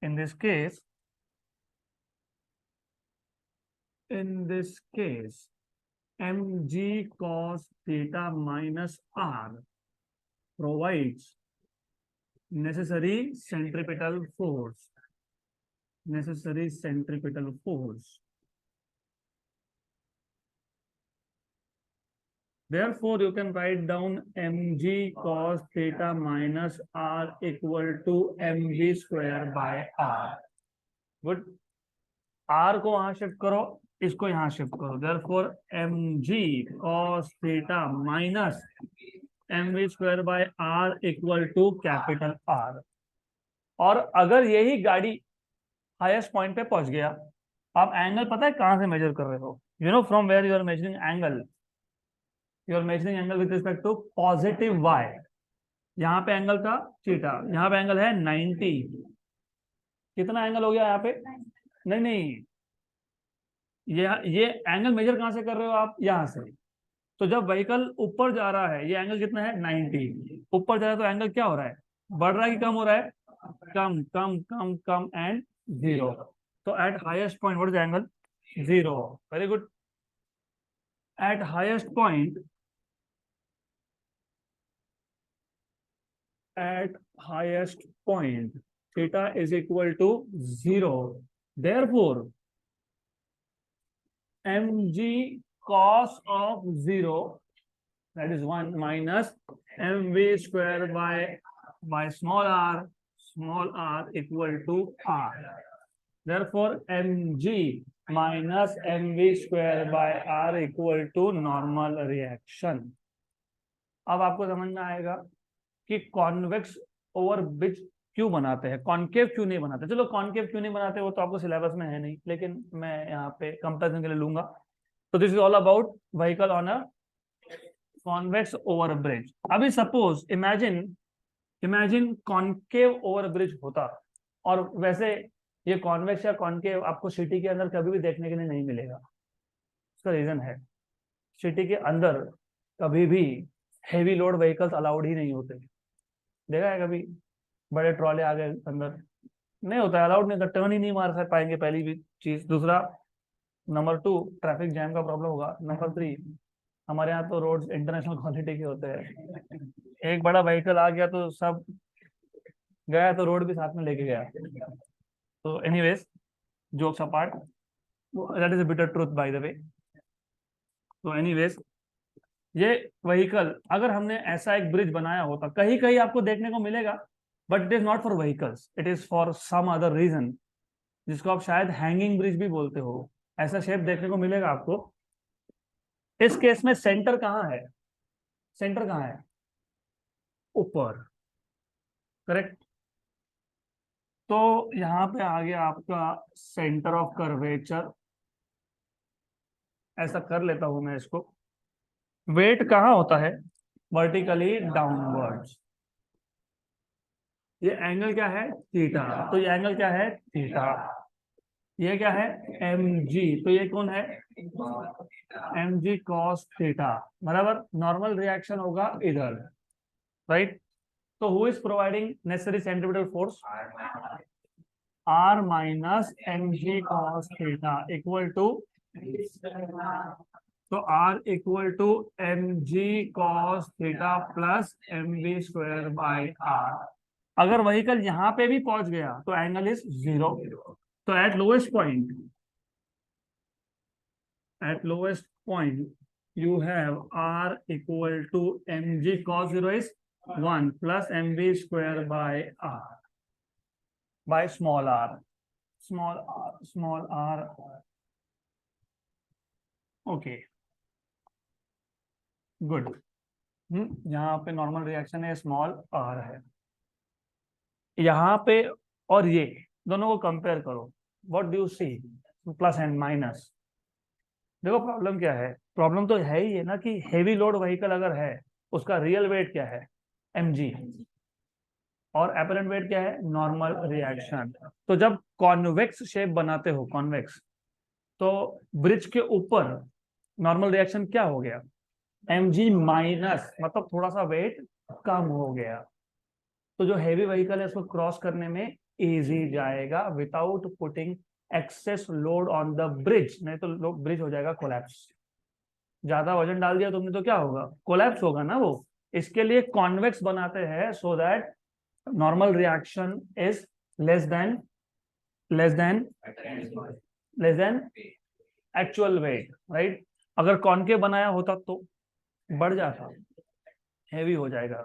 in this case mg cos theta minus r provides necessary centripetal force. Therefore, you can write down mg cos theta minus r equal to mv square by r. Good. r को वहां shift करो, इसको यहां shift करो. Therefore, mg cos theta minus mv square by r equal to capital R. और अगर यही गाड़ी हाईएस्ट पॉइंट पे पहुंच गया, आप एंगल पता है कहां से मेजर कर रहे हो? You know from where you are measuring angle. You are measuring angle with respect to positive y. यहाँ पे एंगल था थीटा, यहाँ पे एंगल है 90. कितना एंगल हो गया यहाँ पे? नहीं नहीं, ये एंगल मेजर कहां से कर रहे हो आप? यहाँ से. तो जब व्हीकल ऊपर जा रहा है, ये एंगल कितना है? 90. ऊपर जा रहा है तो एंगल क्या हो रहा है? बढ़ रहा है कि कम हो रहा है? कम कम कम कम एंड 0. तो eight highest point what is the angle? 0. Very good. Eight highest point theta is equal to 0. Therefore, mg cos of 0, that is 1 minus mv square by small r equal to r. Therefore, mg minus mv square by r equal to normal reaction. अब आपको समझ में आएगा कि convex over bridge क्यों बनाते हैं, concave क्यों नहीं बनाते. चलो कॉनकेव क्यों नहीं बनाते वो तो आपको सिलेबस में है नहीं, लेकिन मैं यहाँ पे कंपैरिजन के लिए लूंगा. तो this is all about vehicle on a convex over bridge. अभी suppose imagine concave over bridge होता, और वैसे ये कॉन्वेक्स या कॉनकेव आपको सिटी के अंदर कभी भी देखने के लिए नहीं मिलेगा. उसका रीजन है, सिटी के अंदर कभी भी हेवी लोड व्हीकल्स अलाउड ही नहीं होते. देखा है कभी बड़े ट्रॉले आ गए अंदर? नहीं होता, अलाउड नहीं होता, टर्न ही नहीं मार पाएंगे, पहली भी चीज. दूसरा, नंबर 2, ट्रैफिक जैम का प्रॉब्लम होगा. नंबर 3, हमारे यहाँ तो रोड्स इंटरनेशनल क्वालिटी के होते हैं. एक बड़ा व्हीकल आ गया तो सब गया, तो रोड भी साथ में लेके गया. तो anyways, jokes apart, that is a bitter truth by the way. तो एनीवेज, ये व्हीकल अगर हमने ऐसा एक ब्रिज बनाया होता, कहीं कहीं आपको देखने को मिलेगा, but it is not for vehicles, it is for some other reason, जिसको आप शायद हैंगिंग ब्रिज भी बोलते हो. ऐसा शेप देखने को मिलेगा आपको. इस केस में सेंटर कहाँ है? सेंटर कहाँ है? ऊपर. करेक्ट. तो यहाँ पे आ गया आपका सेंटर ऑफ कर्वेचर. ऐसा कर लेता हूं मैं इसको. वेट कहाँ होता है? Vertically downwards. ये एंगल क्या है? थीटा. तो ये एंगल क्या है? थीटा. ये क्या है? mg. तो ये कौन है? mg cos theta. बराबर. नॉर्मल रिएक्शन होगा इधर, राइट. तो who is providing necessary centripetal force? r minus mg cos theta equal to, तो r equal to mg cos theta plus mv square by r. अगर व्हीकल यहाँ पे भी पहुंच गया तो एंगल इज 0. तो eight lowest point you have r equal to mg cos 0 is 1 plus mv square by r by small r. Okay, good. यहाँ पे नॉर्मल रिएक्शन है, स्मॉल r है यहाँ पे, और ये दोनों को कंपेयर करो. What do you see? Plus and minus. देखो प्रॉब्लम क्या है? प्रॉब्लम तो है ही है ना कि हेवी लोड व्हीकल अगर है, उसका रियल वेट क्या है? mg. और एपरेंट वेट क्या है? Normal reaction. तो जब कॉन्वेक्स शेप बनाते हो, कॉन्वेक्स, तो ब्रिज के ऊपर नॉर्मल रिएक्शन क्या हो गया? mg माइनस, मतलब थोड़ा सा वेट कम हो गया. तो जो हैवी व्हीकल है उसको क्रॉस करने में इजी जाएगा without putting excess load on the bridge, नहीं तो ब्रिज हो जाएगा कोलैप्स। ज्यादा वजन डाल दिया तुमने तो क्या होगा, कोलैप्स होगा ना वो। इसके लिए कॉन्वेक्स बनाते हैं so that normal reaction is less than less than less than actual wait, right. अगर कॉनकेव बनाया होता तो बढ़ जाता, हैवी हो जाएगा,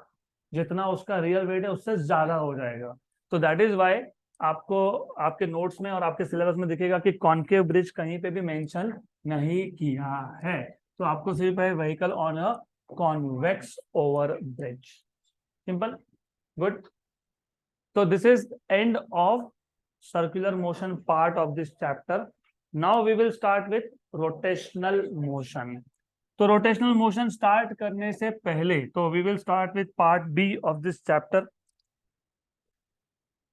जितना उसका रियल वेट है उससे ज्यादा हो जाएगा। तो दैट इज वाई आपको आपके नोट्स में और आपके सिलेबस में दिखेगा कि कॉनकेव ब्रिज कहीं पे भी मेंशन नहीं किया है। तो आपको सिर्फ है vehicle on a convex over bridge, simple, good. So this is end of circular motion part of this chapter. Now we will start with rotational motion. तो rotational motion start करने से पहले तो we will start with part B of this chapter.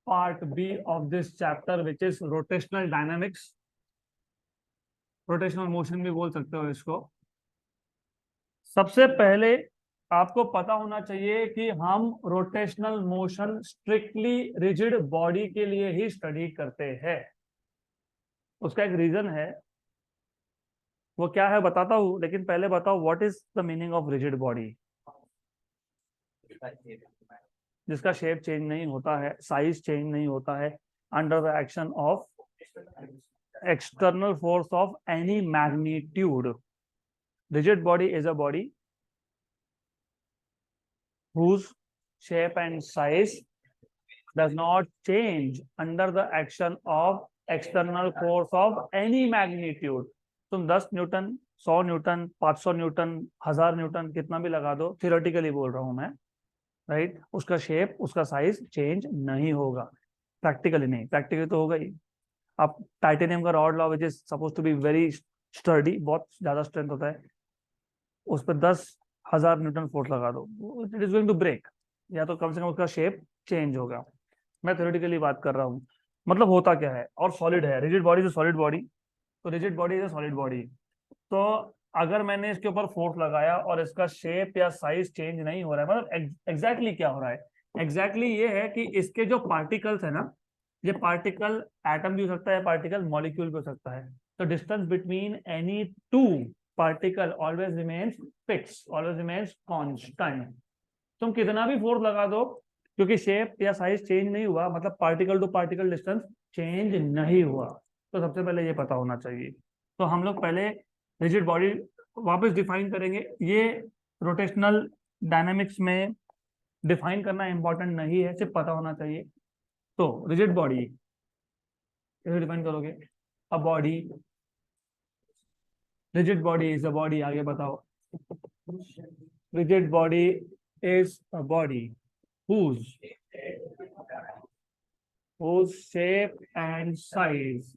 Part B of this chapter which is rotational dynamics. rotational motion भी बोल सकते हो इसको। सबसे पहले आपको पता होना चाहिए कि हम rotational motion strictly rigid body के लिए ही स्टडी करते हैं। उसका एक रीजन है, वो क्या है बताता हूं, लेकिन पहले बताओ what is the meaning of rigid body. जिसका शेप चेंज नहीं होता है, साइज चेंज नहीं होता है, under the action of external force of any magnitude. Rigid body is a body whose shape and size does not change under the action of external force of any magnitude। तुम 10 Newton, 100 Newton, 500 Newton, 1000 Newton कितना भी लगा दो, theoretically बोल रहा हूं मैं, right. उसका शेप, उसका साइज चेंज नहीं होगा, प्रैक्टिकली नहीं, प्रैक्टिकली तो होगा ही। आप टाइटेनियम का रॉड लो which is suppose to be very sturdy, बहुत ज्यादा स्ट्रेंथ होता है, उस पर 10,000 न्यूटन फोर्स लगा दो, it is going to break, या तो कम से कम उसका शेप चेंज होगा। मैं थ्योरेटिकली बात कर रहा हूँ, मतलब होता क्या है। और सॉलिड है, rigid body is solid body, तो rigid body is solid body. तो अगर मैंने इसके ऊपर फोर्स लगाया और इसका शेप या साइज चेंज नहीं हो रहा है, मतलब एग्जैक्टली क्या हो रहा है, एग्जैक्टली ये है कि इसके जो पार्टिकल्स है ना, ये पार्टिकल एटम भी हो सकता है, पार्टिकल मॉलिक्यूल भी हो सकता है। तो distance between any two particle always remains fix, always remains constant. तुम कितना भी फोर्स लगा दो, क्योंकि शेप या साइज चेंज नहीं हुआ, मतलब particle to particle distance change नहीं हुआ। तो सबसे पहले ये पता होना चाहिए। तो हम लोग पहले रिजिड बॉडी वापस डिफाइन करेंगे। ये रोटेशनल डायनामिक्स में डिफाइन करना इंपॉर्टेंट नहीं है, सिर्फ पता होना चाहिए। तो रिजिड बॉडी कैसे डिफाइन करोगे, a body, rigid body is a body, आगे बताओ। Rigid body is a body whose shape and size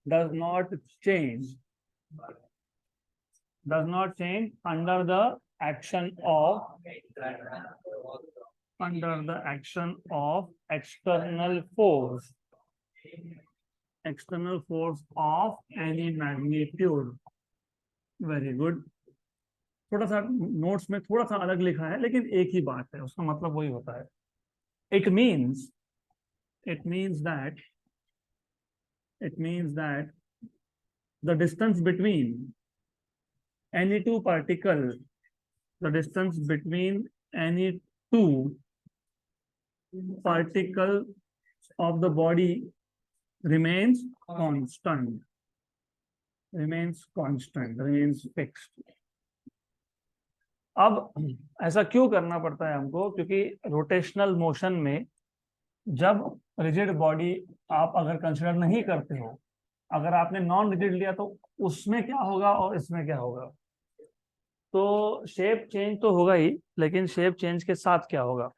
does not change under the action of external force of any magnitude। Very good. थोड़ा सा notes में थोड़ा सा अलग लिखा है, लेकिन एक ही बात है, उसका मतलब वही होता है। It means that the distance between any two particle of the body remains fixed। अब ऐसा क्यों करना पड़ता है हमको, क्योंकि रोटेशनल मोशन में जब रिजिड बॉडी आप अगर कंसिडर नहीं करते हो, अगर आपने नॉन रिजिड लिया, तो उसमें क्या होगा और इसमें क्या होगा। तो शेप चेंज तो होगा ही, लेकिन शेप चेंज के साथ क्या होगा।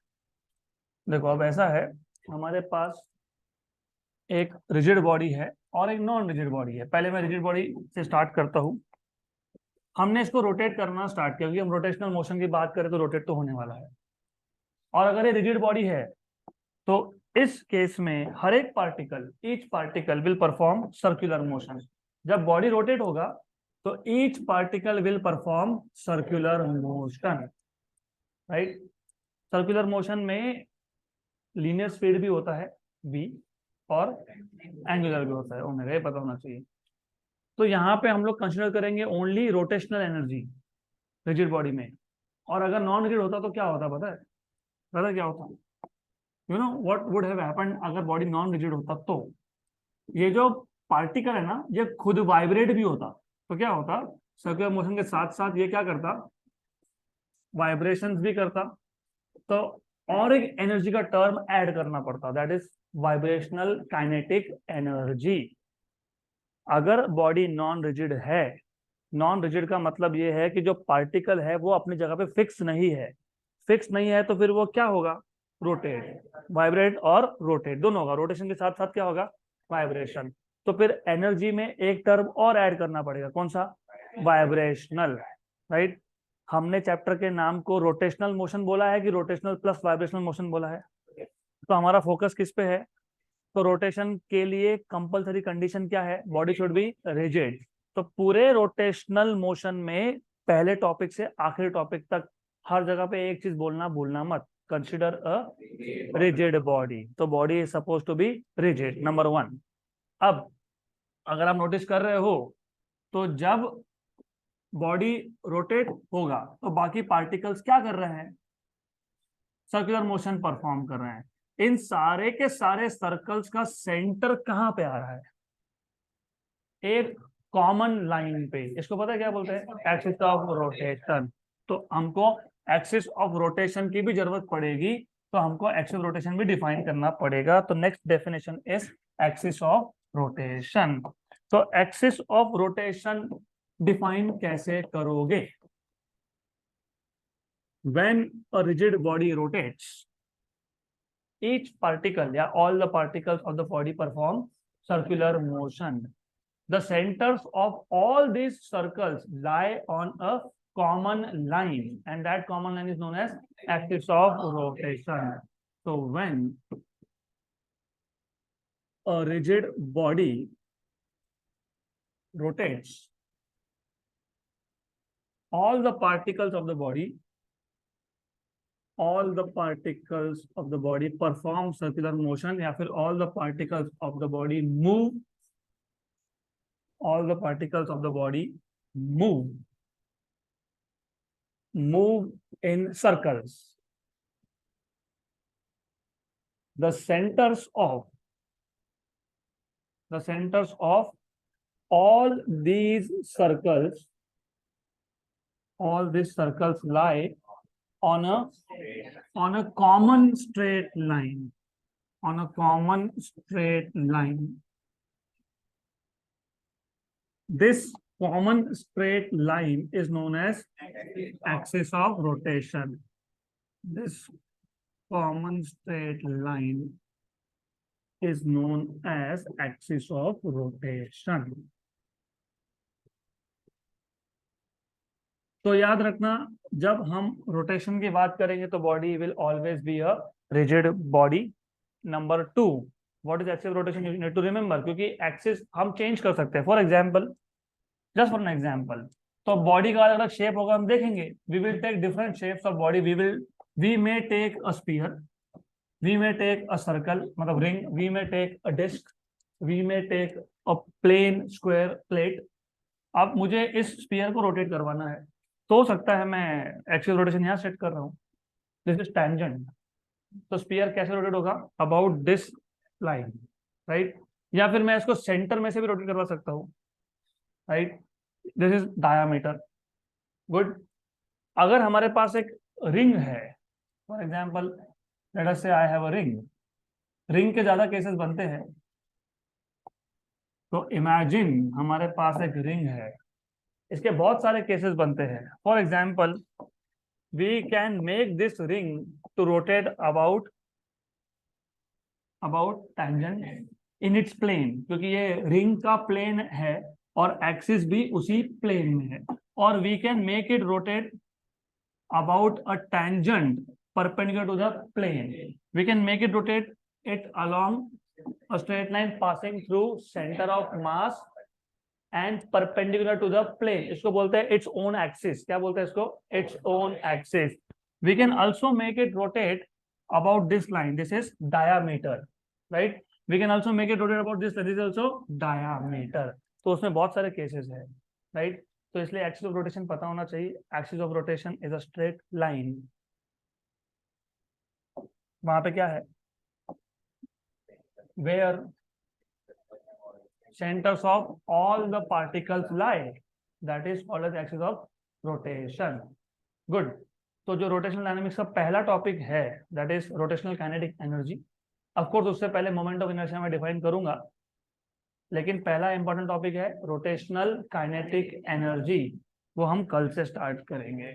देखो अब ऐसा है, हमारे पास एक रिजिड बॉडी है और एक नॉन रिजिड बॉडी है। पहले मैं रिजिड बॉडी से स्टार्ट करता हूं। हमने इसको रोटेट करना स्टार्ट किया, क्योंकि हम रोटेशनल मोशन की बात करें तो रोटेट तो होने वाला है। और अगर ये रिजिड बॉडी है तो इस केस में हर एक particle, each particle will perform circular motion. जब बॉडी रोटेट होगा तो each particle will perform circular motion, right. Circular motion में लीनियर स्पीड भी होता है v और एंगुलर भी होता है ओमेगा, ये पता होना चाहिए। तो यहाँ पे हम लोग कंसिडर करेंगे only rotational energy rigid body में। और अगर नॉन रिजिड होता तो क्या होता पता है? पता क्या होता? You know what would have happened अगर बॉडी नॉन रिजिड होता? तो ये जो पार्टिकल है ना, ये खुद वाइब्रेट भी होता। तो क्या होता, सर्कुलर मोशन के साथ साथ ये क्या करता, वाइब्रेशंस भी करता। तो और एक एनर्जी का टर्म ऐड करना पड़ता, that is vibrational kinetic energy. अगर बॉडी नॉन रिजिड है, नॉन रिजिड का मतलब ये है कि जो पार्टिकल है वो अपनी जगह पे फिक्स नहीं है। फिक्स नहीं है तो फिर वो क्या होगा? रोटेट, वाइब्रेट और रोटेट दोनों होगा। रोटेशन के साथ साथ क्या होगा? वाइब्रेशन। तो फिर एनर्जी में एक टर्म और ऐड करना पड़ेगा, कौन सा? Vibrational, right. हमने चैप्टर के नाम को रोटेशनल मोशन बोला है कि रोटेशनल प्लस वाइब्रेशनल मोशन बोला है? तो हमारा फोकस किस पे है? तो रोटेशन के लिए कंपलसरी कंडीशन क्या है? Body should be rigid. तो पूरे रोटेशनल मोशन में पहले टॉपिक से आखिरी टॉपिक तक हर जगह पे एक चीज बोलना भूलना मत, कंसिडर अ रिजिड बॉडी। तो body is suppose to be rigid, number 1। अब अगर आप नोटिस कर रहे हो तो जब बॉडी रोटेट होगा तो बाकी पार्टिकल्स क्या कर रहे हैं? सर्कुलर मोशन परफॉर्म कर रहे हैं। इन सारे के सारे सर्कल्स का सेंटर कहां पे आ रहा है? एक कॉमन लाइन पे। इसको पता है क्या बोलते हैं? Axis of rotation. तो हमको एक्सिस ऑफ रोटेशन की भी जरूरत पड़ेगी, तो हमको एक्सिस ऑफ रोटेशन भी डिफाइन करना पड़ेगा। तो next definition is axis of rotation. तो एक्सिस ऑफ रोटेशन डिफाइन कैसे करोगे? When a rigid body rotates, each particle या all the particles of the body perform circular motion. The centers of all these circles lie on a common line, and that common line is known as axis of rotation. So when a rigid body rotates, all the particles of the body perform circular motion, या फिर all the particles of the body move, all the particles of the body move in circles. The centers of all these circles lie on a common straight line, This common straight line is known as axis of rotation. This common straight line is known as axis of rotation. तो याद रखना, जब हम rotation की बात करेंगे तो body will always be a rigid body. Number 2, what is axis rotation? You need to remember, क्योंकि एक्सिस हम चेंज कर सकते हैं। For example, just for an example, तो बॉडी का अलग अलग शेप होगा, हम देखेंगे। We will take different shapes of body. We may take a sphere, we may take a circle मतलब ring, we may take a disc, we may take a plane square plate. अब मुझे इस sphere को rotate करवाना है, तो हो सकता है मैं एक्सियल रोटेशन यहाँ सेट कर रहा हूँ, दिस इज टेंजेंट। तो स्फीयर कैसे रोटेट होगा? About this line, right. या फिर मैं इसको सेंटर में से भी रोटेट करवा सकता हूँ, right. This is diameter, good. अगर हमारे पास एक रिंग है, फॉर एग्जाम्पल लेट अस से आई हैव अ रिंग। रिंग के ज्यादा केसेस बनते हैं, तो इमेजिन हमारे पास एक रिंग है, इसके बहुत सारे केसेस बनते हैं। For example, we can make this ring to rotate about tangent in its plane, क्योंकि ये रिंग का प्लेन है और एक्सिस भी उसी प्लेन में है। और we can make it rotate about a tangent perpendicular to the plane. We can make it rotate it along a straight line passing through center of mass and perpendicular to the plane. इसको बोलते हैं its own axis। क्या बोलते हैं इसको? its own axis. We can also make it rotate about this line. This is diameter, right? We can also make it rotate about this. This is also diameter. तो उसमें बहुत सारे cases है, right? तो इसलिए एक्सिस ऑफ रोटेशन पता होना चाहिए. Axis of rotation is a straight line. वहां पे क्या है? Where centers of all the particles lie. That is called as axis of rotation. Good. तो जो रोटेशनल डायनामिक्स का पहला टॉपिक है that is rotational kinetic energy. Of course उससे पहले मोमेंट ऑफ इनर्शिया में डिफाइन करूंगा, लेकिन पहला इंपॉर्टेंट टॉपिक है रोटेशनल काइनेटिक एनर्जी. वो हम कल से स्टार्ट करेंगे.